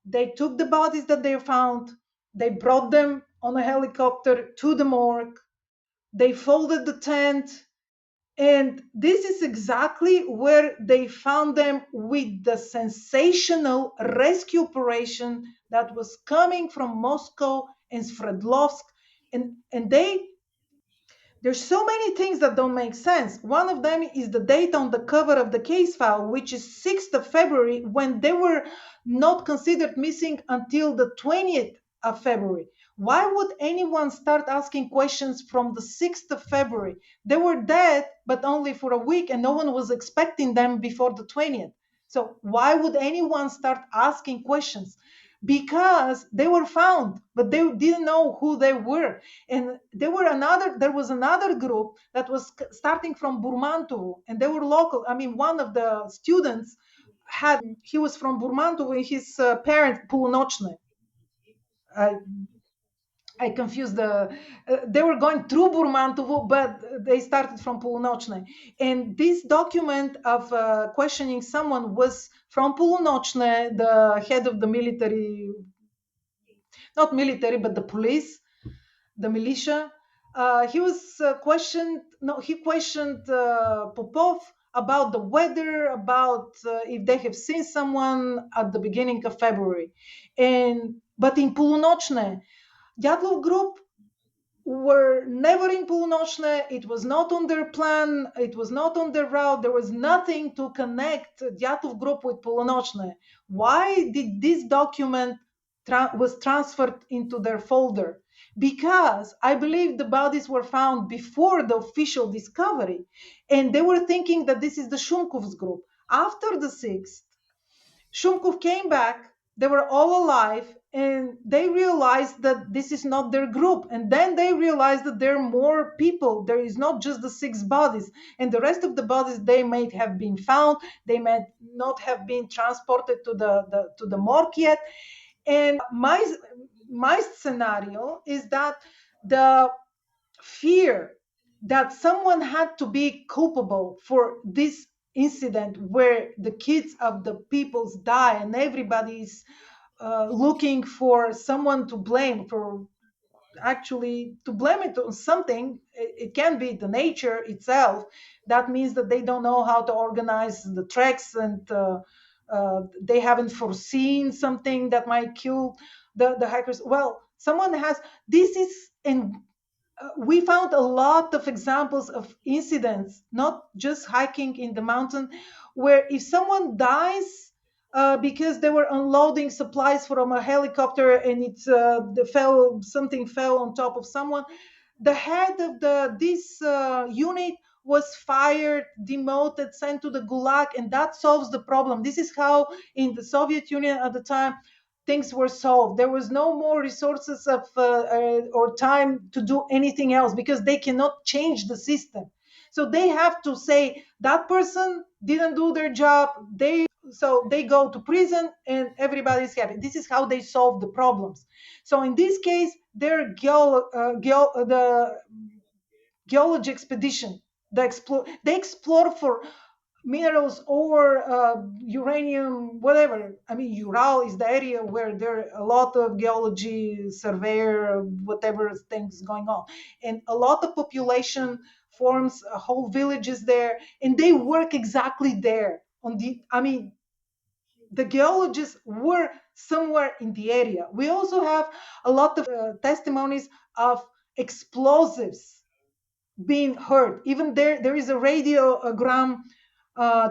They took the bodies that they found, they brought them on a helicopter to the morgue, they folded the tent, and this is exactly where they found them with the sensational rescue operation that was coming from Moscow and Sverdlovsk. And there's so many things that don't make sense. One of them is the date on the cover of the case file, which is 6th of February, when they were not considered missing until the 20th of February. Why would anyone start asking questions from the 6th of February? They were dead, but only for a week, and no one was expecting them before the 20th. So why would anyone start asking questions? Because they were found, but they didn't know who they were. And there was another group that was starting from Burmantovo, and they were local. I mean, one of the students he was from Burmantovo, and his parent Pulunochne. I confused they were going through Burmantovo, but they started from Pulunochne. And this document of questioning someone was from Pulunochne, the head of the military, not military, but the police, the militia. He was questioned. No, he questioned Popov about the weather, about if they have seen someone at the beginning of February, and but in Pulunochne, Dyatlov group were never in Pulunochne. It was not on their plan. It was not on their route. There was nothing to connect Dyatlov group with Pulunochne. Why did this document was transferred into their folder? Because I believe the bodies were found before the official discovery, and they were thinking that this is the Shumkov's group. After the 6th, Shumkov came back, they were all alive, and they realized that this is not their group. And then they realized that there are more people. There is not just the 6 bodies. And the rest of the bodies, they may have been found, they may not have been transported to the morgue yet. And my scenario is that the fear that someone had to be culpable for this incident where the kids of the peoples die, and everybody's looking for someone to blame, for actually to blame it on something. It can be the nature itself. That means that they don't know how to organize the treks, and they haven't foreseen something that might kill the hikers. Well, someone has. This is and We found a lot of examples of incidents, not just hiking in the mountain, where if someone dies because they were unloading supplies from a helicopter, and something fell on top of someone, the head of this unit was fired, demoted, sent to the gulag, and that solves the problem. This is how in the Soviet Union at the time things were solved. There was no more resources or time to do anything else, because they cannot change the system. So they have to say that person didn't do their job. They go to prison, and everybody's happy. This is how they solve the problems. So in this case, the geology expedition, they explore for minerals or uranium, whatever. I mean, Ural is the area where there are a lot of geology, surveyor, whatever things going on, and a lot of population forms whole villages there, and they work exactly there. The geologists were somewhere in the area. We also have a lot of testimonies of explosives being heard. Even there is a radiogram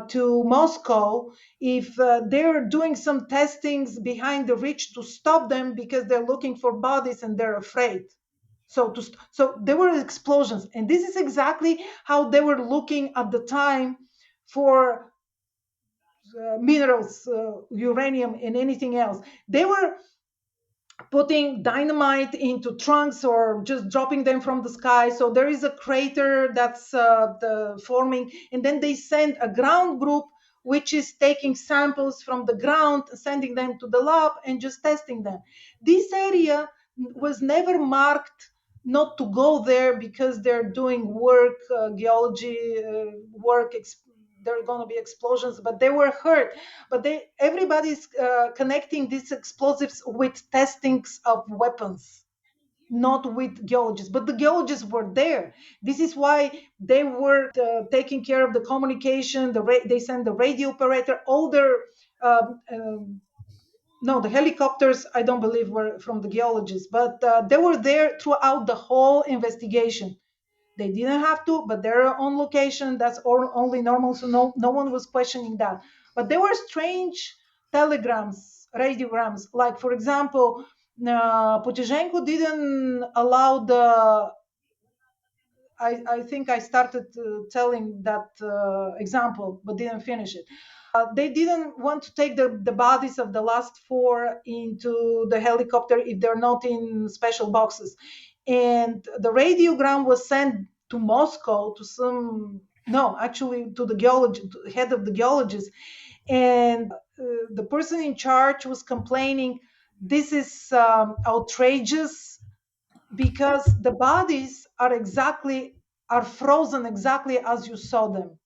to Moscow if they're doing some testings behind the ridge to stop them, because they're looking for bodies and they're afraid. So there were explosions, and this is exactly how they were looking at the time for minerals, uranium, and anything else. They were putting dynamite into trunks or just dropping them from the sky. So there is a crater that's forming, and then they send a ground group which is taking samples from the ground, sending them to the lab, and just testing them. This area was never marked not to go there because they're doing work, geology work. There are going to be explosions, but they were hurt. But everybody's connecting these explosives with testings of weapons, not with geologists. But the geologists were there. This is why they were taking care of the communication. They sent the radio operator, all their no, the helicopters, I don't believe were from the geologists, but they were there throughout the whole investigation. They didn't have to, but they're on location. That's only normal. So no one was questioning that. But there were strange telegrams, radiograms. Like, for example, Putizhenko didn't allow the. I think I started telling that example, but didn't finish it. They didn't want to take the bodies of the last four into the helicopter if they're not in special boxes. And the radiogram was sent to Moscow to some, no, actually to the geologist, to the head of the geologist. And the person in charge was complaining, this is outrageous because the bodies are frozen exactly as you saw them.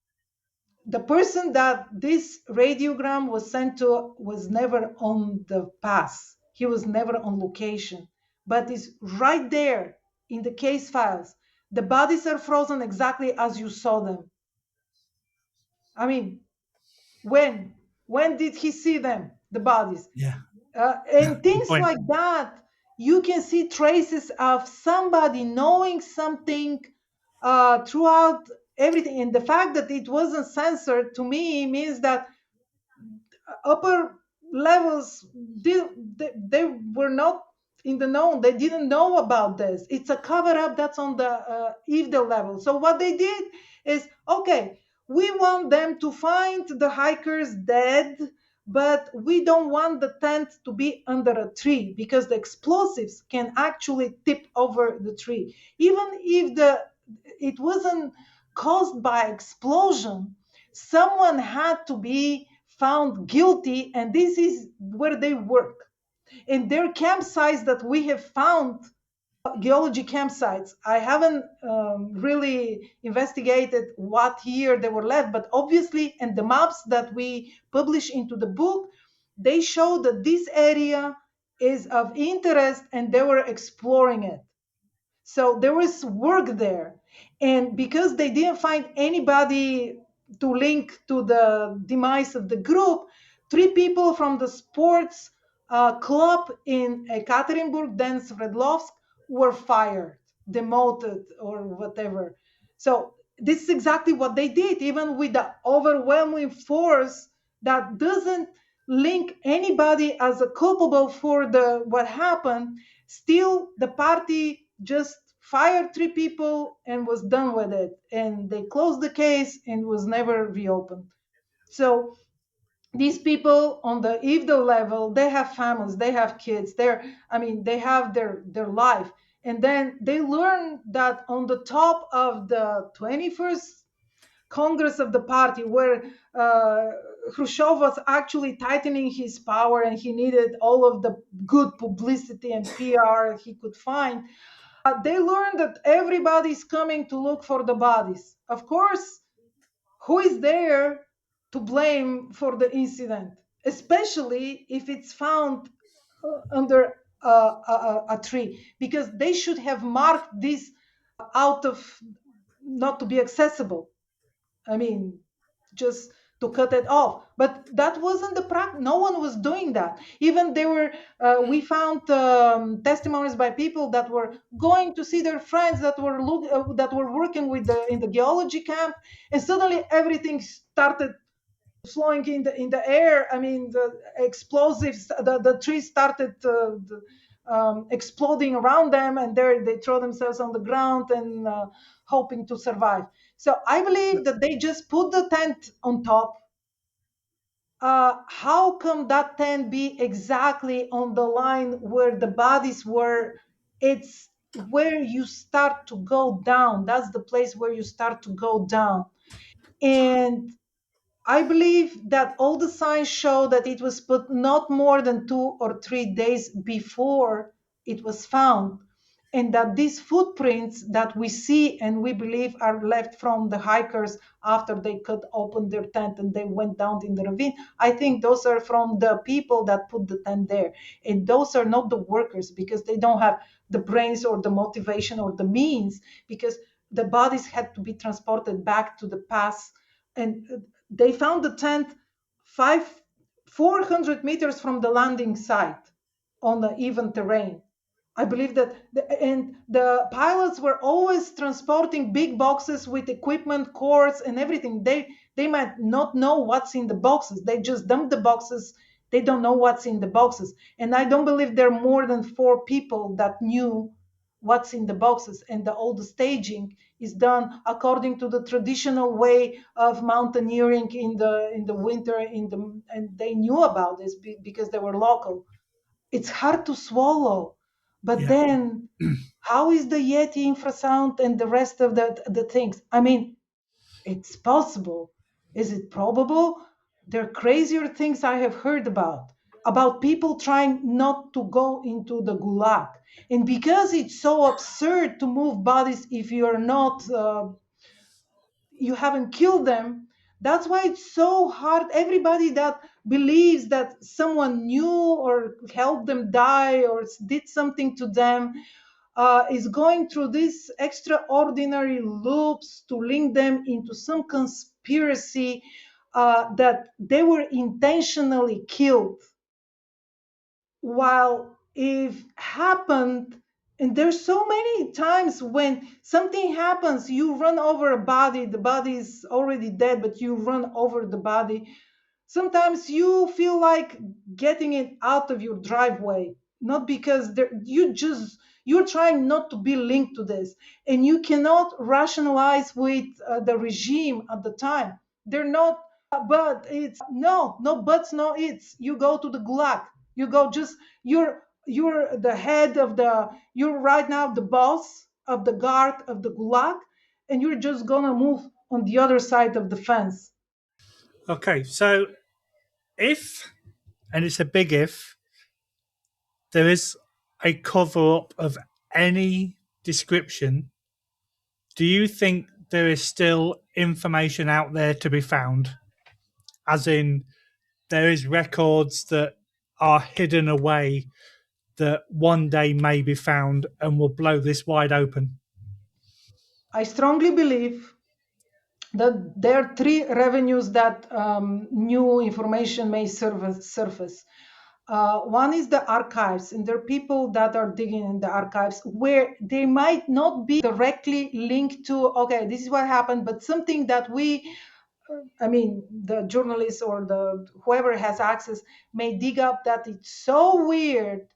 The person that this radiogram was sent to was never on the pass. He was never on location, but is right there in the case files. The bodies are frozen exactly as you saw them. I mean, when? When did he see them, the bodies? Yeah. And Good things point. like that, you can see traces of somebody knowing something throughout everything. And the fact that it wasn't censored to me means that upper levels they were not in the know. They didn't know about this. It's a cover up that's on the EVDL level. So what they did is, okay, we want them to find the hikers dead, but we don't want the tent to be under a tree because the explosives can actually tip over the tree. Even if it wasn't caused by explosion, someone had to be found guilty, and this is where they work. In their campsites that we have found, geology campsites, I haven't really investigated what year they were left, but obviously, in the maps that we publish into the book, they show that this area is of interest and they were exploring it. So there was work there. And because they didn't find anybody to link to the demise of the group, three people from the sports club in Ekaterinburg, then Sverdlovsk, were fired, demoted, or whatever. So this is exactly what they did, even with the overwhelming force that doesn't link anybody as a culpable for the what happened. Still, the party just fired three people and was done with it, and they closed the case and was never reopened. So these people on the IVDO level, they have families, they have kids, they have their life. And then they learn that on the top of the 21st Congress of the party, where Khrushchev was actually tightening his power and he needed all of the good publicity and PR he could find, they learned that everybody's coming to look for the bodies. Of course, who is there to blame for the incident, especially if it's found under a tree? Because they should have marked this out of not to be accessible. I mean, just to cut it off. But that wasn't the practice. No one was doing that. Even we found testimonies by people that were going to see their friends that were working in the geology camp, and suddenly everything started flowing in the air. I mean, the explosives, the tree started exploding around them, and they throw themselves on the ground and hoping to survive. So I believe that they just put the tent on top. How come that tent be exactly on the line where the bodies were? It's where you start to go down. That's the place where you start to go down. And I believe that all the signs show that it was put not more than 2 or 3 days before it was found, and that these footprints that we see and we believe are left from the hikers after they cut open their tent and they went down in the ravine, I think those are from the people that put the tent there. And those are not the workers, because they don't have the brains or the motivation or the means, because the bodies had to be transported back to the pass. And they found the tent five 400 meters from the landing site on the even terrain. I believe that and the pilots were always transporting big boxes with equipment, cords, and everything. They might not know what's in the boxes. They just dump the boxes. They don't know what's in the boxes. And I don't believe there are more than 4 people that knew what's in the boxes. And all the staging is done according to the traditional way of mountaineering in the winter. And they knew about this because they were local. It's hard to swallow. But Yeah. then, how is the Yeti infrasound and the rest of the things? I mean, it's possible. Is it probable? There are crazier things I have heard about people trying not to go into the gulag. And because it's so absurd to move bodies if you're not you haven't killed them, that's why it's so hard. Everybody that believes that someone knew or helped them die or did something to them is going through these extraordinary loops to link them into some conspiracy that they were intentionally killed. While if happened, and there's so many times when something happens, you run over a body, the body is already dead, but you run over the body. Sometimes you feel like getting it out of your driveway, not because you're trying not to be linked to this, and you cannot rationalize with the regime at the time. They're not, but it's no buts, no it's. You go to the gulag. You go just you're the head of the you're right now the boss of the guard of the gulag, and you're just gonna move on the other side of the fence. Okay. So if, and it's a big if, there is a cover up of any description, do you think there is still information out there to be found? As in, there is records that are hidden away that one day may be found and will blow this wide open. I strongly believe that there are three revenues that new information may surface. One is the archives, and there are people that are digging in the archives where they might not be directly linked to, okay, this is what happened, but something that I mean, the journalists or the whoever has access may dig up that it's so weird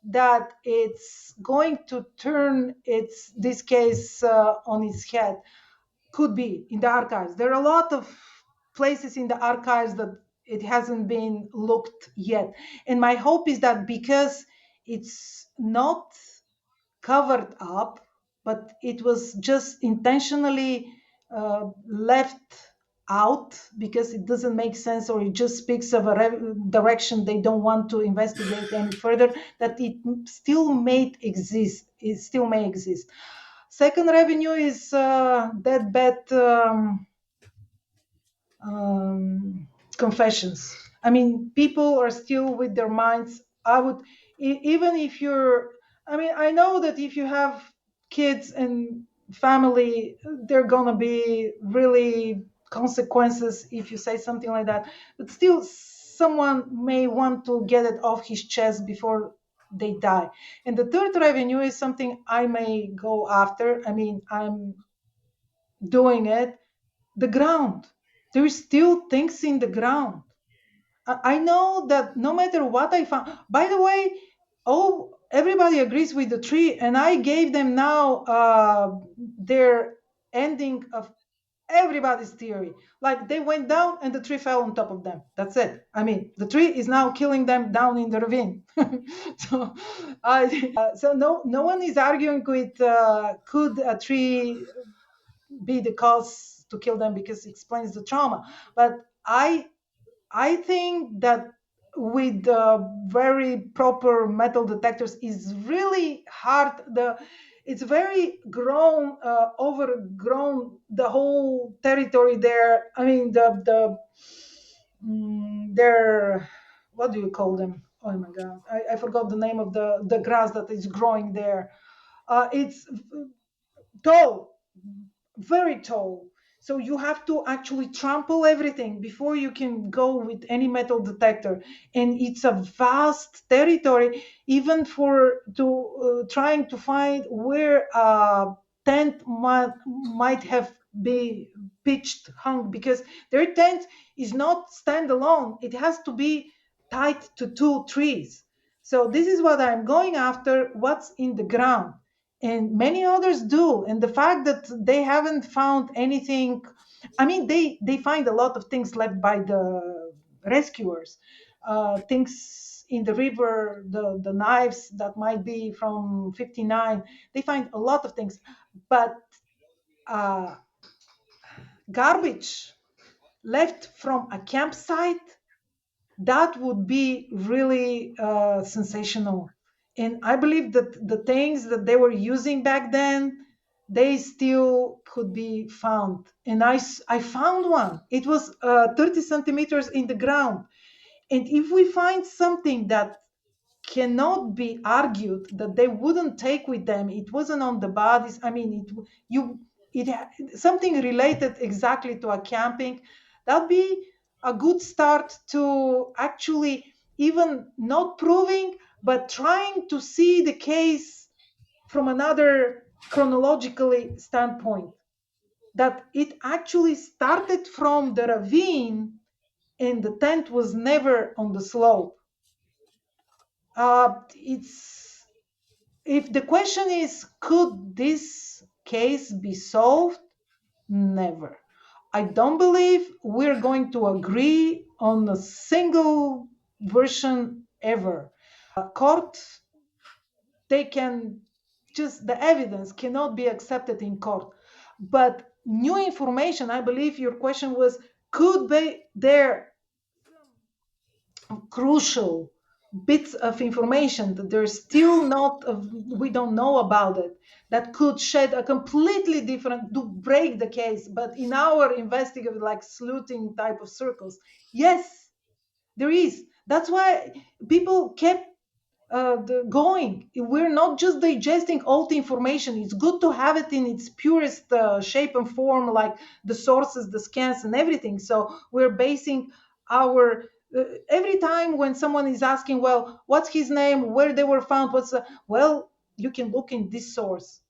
that it's going to turn this case on its head. Could be in the archives. There are a lot of places in the archives that it hasn't been looked yet. And my hope is that because it's not covered up, but it was just intentionally left out because it doesn't make sense, or it just speaks of a direction they don't want to investigate any further, that it still may exist. It still may exist. Second revenue is deathbed confessions. I mean, people are still with their minds. I would, even if you're, I mean, I know that if you have kids and family, there are gonna be really consequences if you say something like that. But still, someone may want to get it off his chest before they die. And the third revenue is something I may go after. I mean, I'm doing it. The ground. There is still things in the ground. I know that no matter what I found, by the way, everybody agrees with the tree, and I gave them now their ending of everybody's theory. Like they went down and the tree fell on top of them. That's it. I mean, the tree is now killing them down in the ravine. So, so no one is arguing with could a tree be the cause to kill them because it explains the trauma. But I think that with very proper metal detectors is really hard. It's very grown, overgrown the whole territory there. I mean they're, what do you call them? Oh my God, I forgot the name of the grass that is growing there. It's tall, very tall. So you have to actually trample everything before you can go with any metal detector. And it's a vast territory, even for to trying to find where a tent might have been pitched, hung, because their tent is not standalone. It has to be tied to two trees. So this is what I'm going after, what's in the ground, and many others do. And the fact that they haven't found anything, I mean, they find a lot of things left by the rescuers, things in the river, the knives that might be from 59. They find a lot of things, but uh, garbage left from a campsite, that would be really sensational. And I believe that the things that they were using back then, they still could be found. And I found one. It was 30 centimeters in the ground. And if we find something that cannot be argued that they wouldn't take with them, it wasn't on the bodies. I mean, you it something related exactly to a camping, that'd be a good start to actually even not proving but trying to see the case from another chronologically standpoint, that it actually started from the ravine and the tent was never on the slope. It's If the question is, could this case be solved? Never. I don't believe we're going to agree on a single version ever. Court, they can just, the evidence cannot be accepted in court. But new information, I believe your question was, could be there crucial bits of information that there's still not we don't know about it, that could shed a completely different, to break the case, but in our investigative, like sleuthing type of circles, yes, there is. That's why people kept going. We're not just digesting all the information. It's good to have it in its purest shape and form, like the sources, the scans, and everything. So we're basing our every time when someone is asking, well, what's his name, where they were found, well, you can look in this source.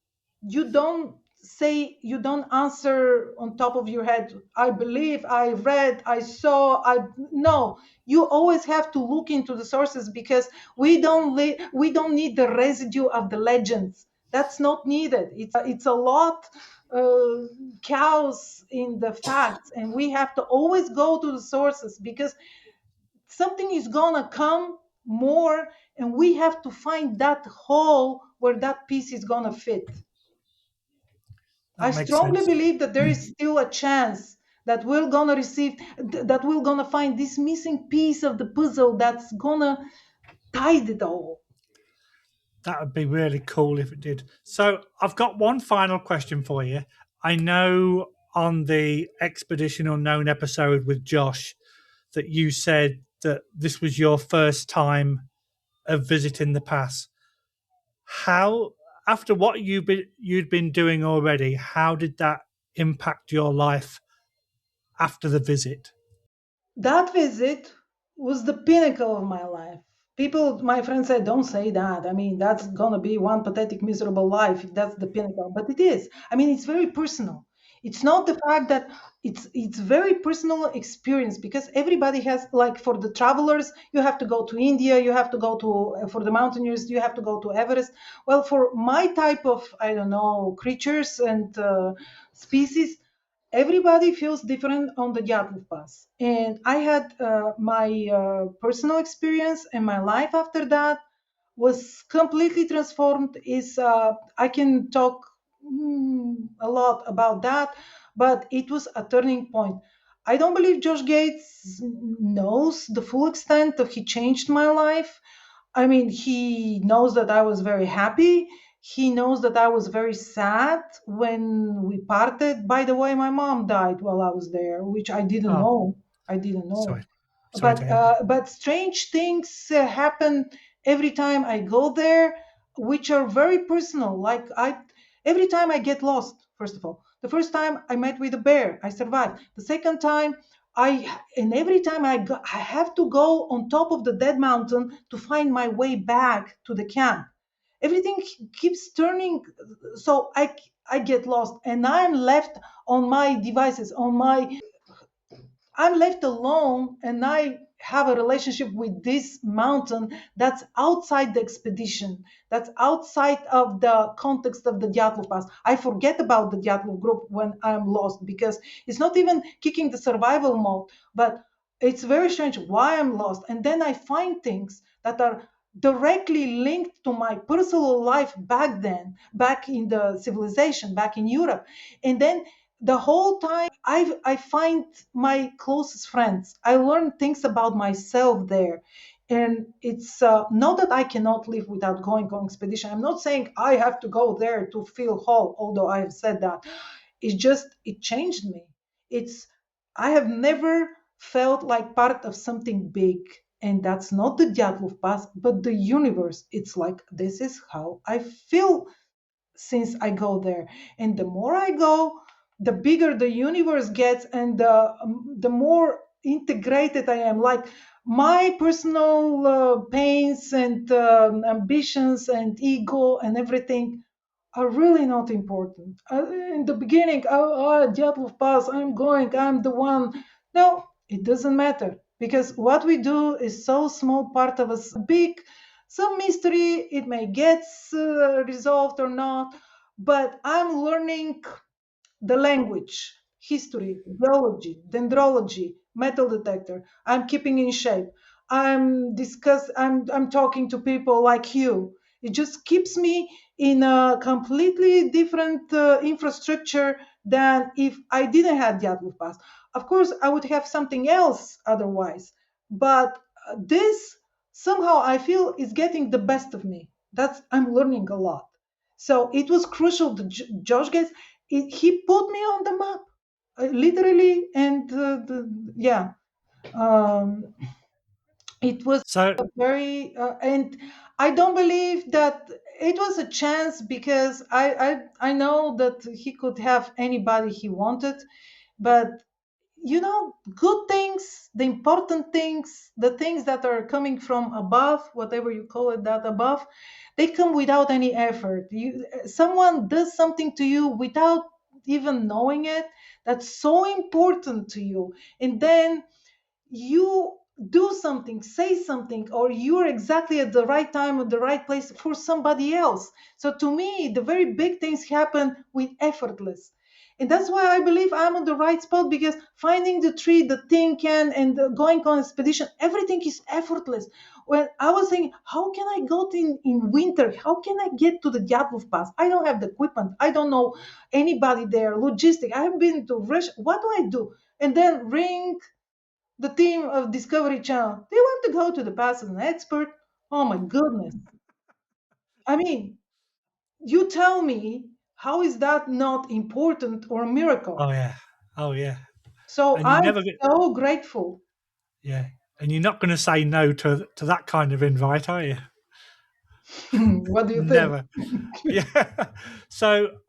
You don't say, you don't answer on top of your head, I believe, I read, I saw, I no. You always have to look into the sources, because we don't need the residue of the legends. That's not needed. It's a lot chaos in the facts, and we have to always go to the sources, because something is gonna come more, and we have to find that hole where that piece is gonna fit. I That makes strongly sense. believe that there is still a chance that we're gonna that we're gonna find this missing piece of the puzzle that's gonna tie it all. That would be really cool if it did. So I've got one final question for you. I know on the Expedition Unknown episode with Josh that you said that this was your first time of visiting the pass. How, after what you'd been doing already, how did that impact your life after the visit? That visit was the pinnacle of my life. People, my friends said, don't say that. I mean, that's gonna be one pathetic, miserable life if that's the pinnacle. But it is. I mean, it's very personal. It's not the fact that it's very personal experience, because everybody has, like, for the travelers, you have to go to India, you have to go to, for the mountaineers, you have to go to Everest. Well, for my type of, I don't know, creatures and species, everybody feels different on the Dyatlov Pass. And I had my personal experience, and my life after that was completely transformed. Is I can talk a lot about that, but it was a turning point. I don't believe Josh Gates knows the full extent of he changed my life. I mean, he knows that I was very happy. He knows that I was very sad when we parted. By the way, my mom died while I was there, which I didn't Oh, know. I didn't know. sorry. Sorry to hear. But strange things happen every time I go there, which are very personal. Like, every time I get lost. First of all, the first time I met with a bear, I survived. The second time, and every time I have to go on top of the dead mountain to find my way back to the camp. Everything keeps turning, so I get lost, and I'm left on my devices, on my I'm left alone, and I have a relationship with this mountain that's outside the expedition, that's outside of the context of the Dyatlov Pass. I forget about the Dyatlov group when I'm lost, because it's not even kicking the survival mode, but it's very strange why I'm lost. And then I find things that are directly linked to my personal life back then, back in the civilization, back in Europe. And then the whole time I find my closest friends. I learn things about myself there. And it's not that I cannot live without going on expedition. I'm not saying I have to go there to feel whole, although I have said that. It's just, it changed me. It's, I have never felt like part of something big. And that's not the Dyatlov Pass, but the universe. It's like, this is how I feel since I go there. And the more I go, the bigger the universe gets, and the more integrated I am. Like, my personal pains and ambitions and ego and everything are really not important. In the beginning, Dyatlov Pass, I'm going, I'm the one. No, it doesn't matter, because what we do is so small part of us. Big, some mystery. It may get resolved or not, but I'm learning the language, history, biology, dendrology, metal detector. I'm keeping in shape. I'm talking to people like you. It just keeps me in a completely different infrastructure than if I didn't have Dyatlov Pass. Of course, I would have something else otherwise, but this somehow I feel is getting the best of me. That's, I'm learning a lot. So it was crucial that Josh Gates, he put me on the map, literally. And yeah, um, it was So, a very and I don't believe that it was a chance, because I know that he could have anybody he wanted, but good things, the important things, the things that are coming from above, whatever you call it, that above, they come without any effort. Someone does something to you without even knowing it, that's so important to you, and then you do something, say something, or you're exactly at the right time at the right place for somebody else. So to me, the very big things happen with effortless. And that's why I believe I'm on the right spot, because finding the tree, the tin can, and going on expedition, everything is effortless. When I was saying, how can I go in winter? How can I get to the Dyatlov Pass? I don't have the equipment. I don't know anybody there. Logistic. I have been to Russia. What do I do? And then ring the team of Discovery Channel. They want to go to the past as an expert. Oh my goodness. I mean, you tell me, how is that not important or a miracle? oh yeah, oh yeah, So and you I'm never get, so grateful. yeah, and you're not going to say no to that kind of invite, are you? What do you think? Never. Yeah. So,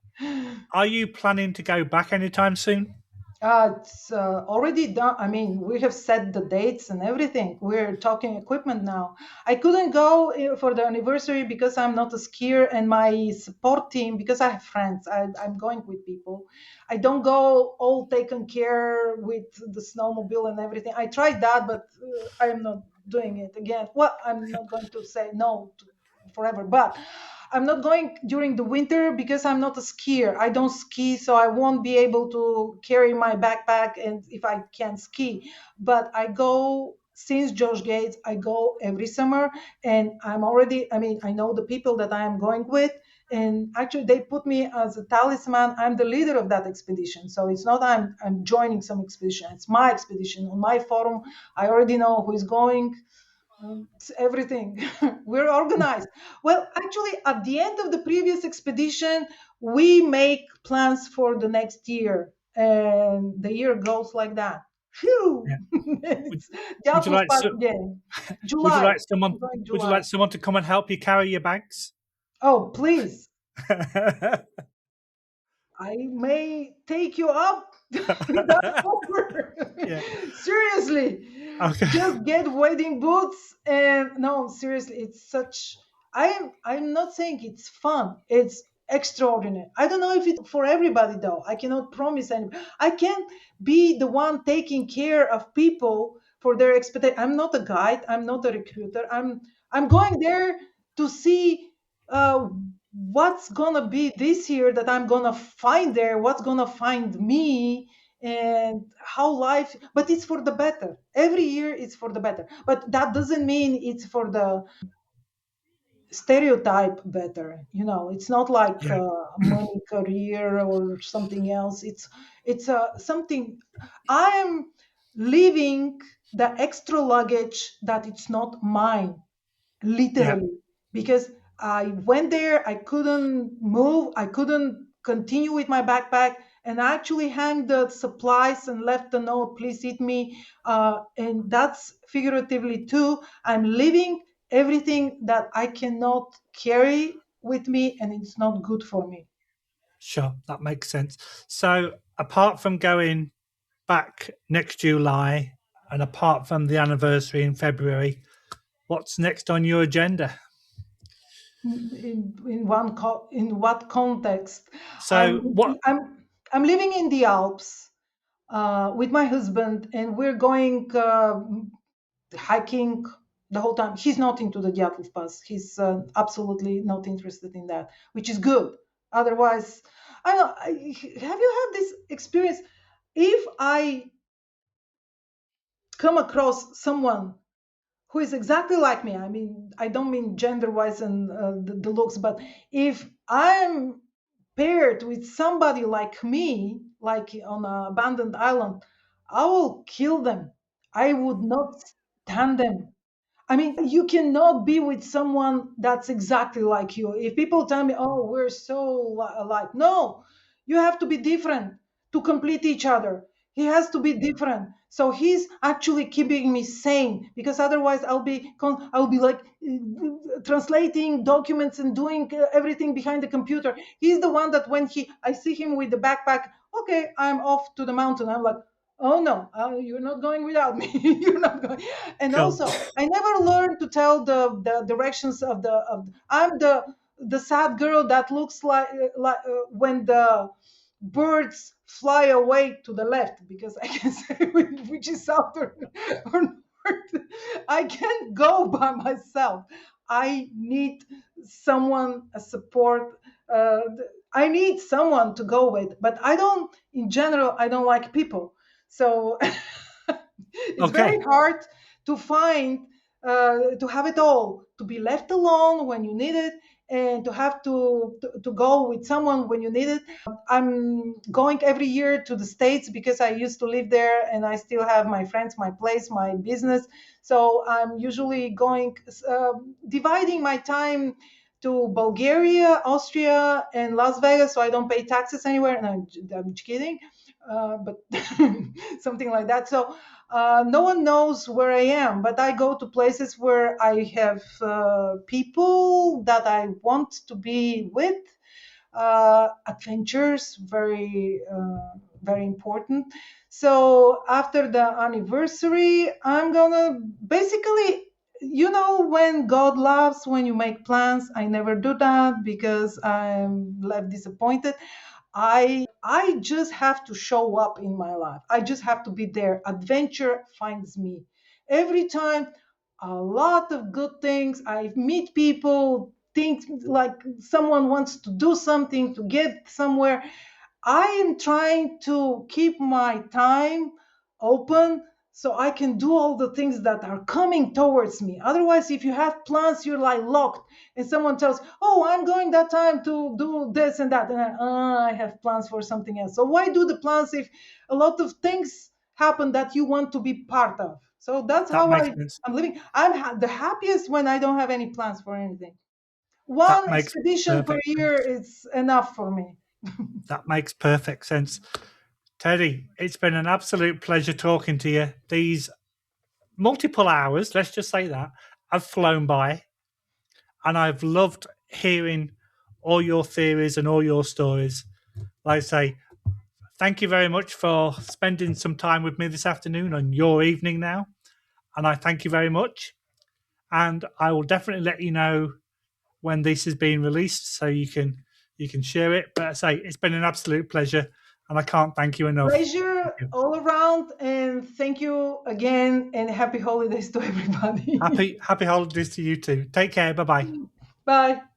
are you planning to go back anytime soon? It's already done. I mean, we have set the dates and everything. We're talking equipment now. I couldn't go for the anniversary because I'm not a skier, and my support team, because I have friends, I'm going with people. I don't go all taken care with the snowmobile and everything. I tried that, but I am not doing it again. Well, I'm not going to say no to forever, but I'm not going during the winter because I'm not a skier. I don't ski, so I won't be able to carry my backpack and if I can ski. But I go since George Gates, I go every summer and I mean, I know the people that I am going with. And actually, they put me as a talisman. I'm the leader of that expedition. So it's not I'm joining some expedition. It's my expedition. On my forum, I already know who is going. It's everything. We're organized. Well, actually, at the end of the previous expedition, we make plans for the next year, and the year goes like that. Phew! Yeah. Would, It's would you Dyatlov like Pass again. would you July. like We're someone going would you July. like someone to come and help you carry your bags? Oh, please. I may take you up that offer. Yeah. Seriously, Okay. just get wading boots and no, seriously, it's such. I'm not saying it's fun. It's extraordinary. I don't know if it's for everybody though. I cannot promise any. I can't be the one taking care of people for their expectation. I'm not a guide. I'm not a recruiter. I'm going there to see what's gonna be this year that I'm gonna find there, what's gonna find me, and how life. But it's for the better. Every year it's for the better. But that doesn't mean it's for the stereotype better. It's not like Yeah. money, career, or something else. It's something. I'm leaving the extra luggage that it's not mine Yeah. literally, because I went there, I couldn't move, I couldn't continue with my backpack, and I actually hung the supplies and left a note, please eat me. And that's figuratively too. I'm leaving everything that I cannot carry with me, and it's not good for me. Sure, that makes sense. So, apart from going back next July and apart from the anniversary in February, what's next on your agenda? In what context? So, I'm what? I'm I'm living in the Alps with my husband, and we're going hiking the whole time. He's not into the Dyatlov Pass. He's absolutely not interested in that, which is good. Otherwise, I don't know. Have you had this experience? If I come across someone who is exactly like me, I mean, I don't mean gender wise and the looks, but if I'm paired with somebody like me, like on an abandoned island, I will kill them. I would not stand them. I mean, you cannot be with someone that's exactly like you. If people tell me, oh, we're so alike, no, you have to be different to complete each other. He has to be different. So he's actually keeping me sane because otherwise I'll be like translating documents and doing everything behind the computer. He's the one that when I see him with the backpack, okay, I'm off to the mountain. I'm like, oh no, you're not going without me. You're not going. And Cool. also, I never learned to tell the directions I'm the sad girl that looks like when the birds fly away to the left because I can say which is south or north. I can't go by myself. I need someone, a support. I need someone to go with, but I don't. In general, I don't like people. So it's very Okay. hard to find to have it all, to be left alone when you need it, and to have to go with someone when you need it. I'm going every year to the States because I used to live there and I still have my friends, my place, my business. So I'm usually going, dividing my time to Bulgaria, Austria, and Las Vegas, so I don't pay taxes anywhere. No, I'm kidding, but something like that. So no one knows where I am, but I go to places where I have people that I want to be with. Adventures, very very important. So after the anniversary, I'm gonna basically, when God loves when you make plans. I never do that because I'm left disappointed. I just have to show up in my life. I just have to be there. Adventure finds me every time. A lot of good things. I meet people, think like someone wants to do something to get somewhere. I am trying to keep my time open so I can do all the things that are coming towards me. Otherwise, if you have plans, you're like locked, and someone tells, "Oh, I'm going that time to do this and that," and I have plans for something else. So why do the plans if a lot of things happen that you want to be part of? So that's That how makes sense. I'm living. I'm the happiest when I don't have any plans for anything. That One makes expedition per perfect year sense. is enough for me. That makes perfect sense. Teddy, it's been an absolute pleasure talking to you. These multiple hours, let's just say that, have flown by, and I've loved hearing all your theories and all your stories. Like I say, thank you very much for spending some time with me this afternoon on your evening now. And I thank you very much. And I will definitely let you know when this is being released so you can share it. But I say it's been an absolute pleasure and I can't thank you enough. Pleasure Thank you. all around, and thank you again, and happy holidays to everybody. Happy holidays to you too. Take care. Bye bye. Bye.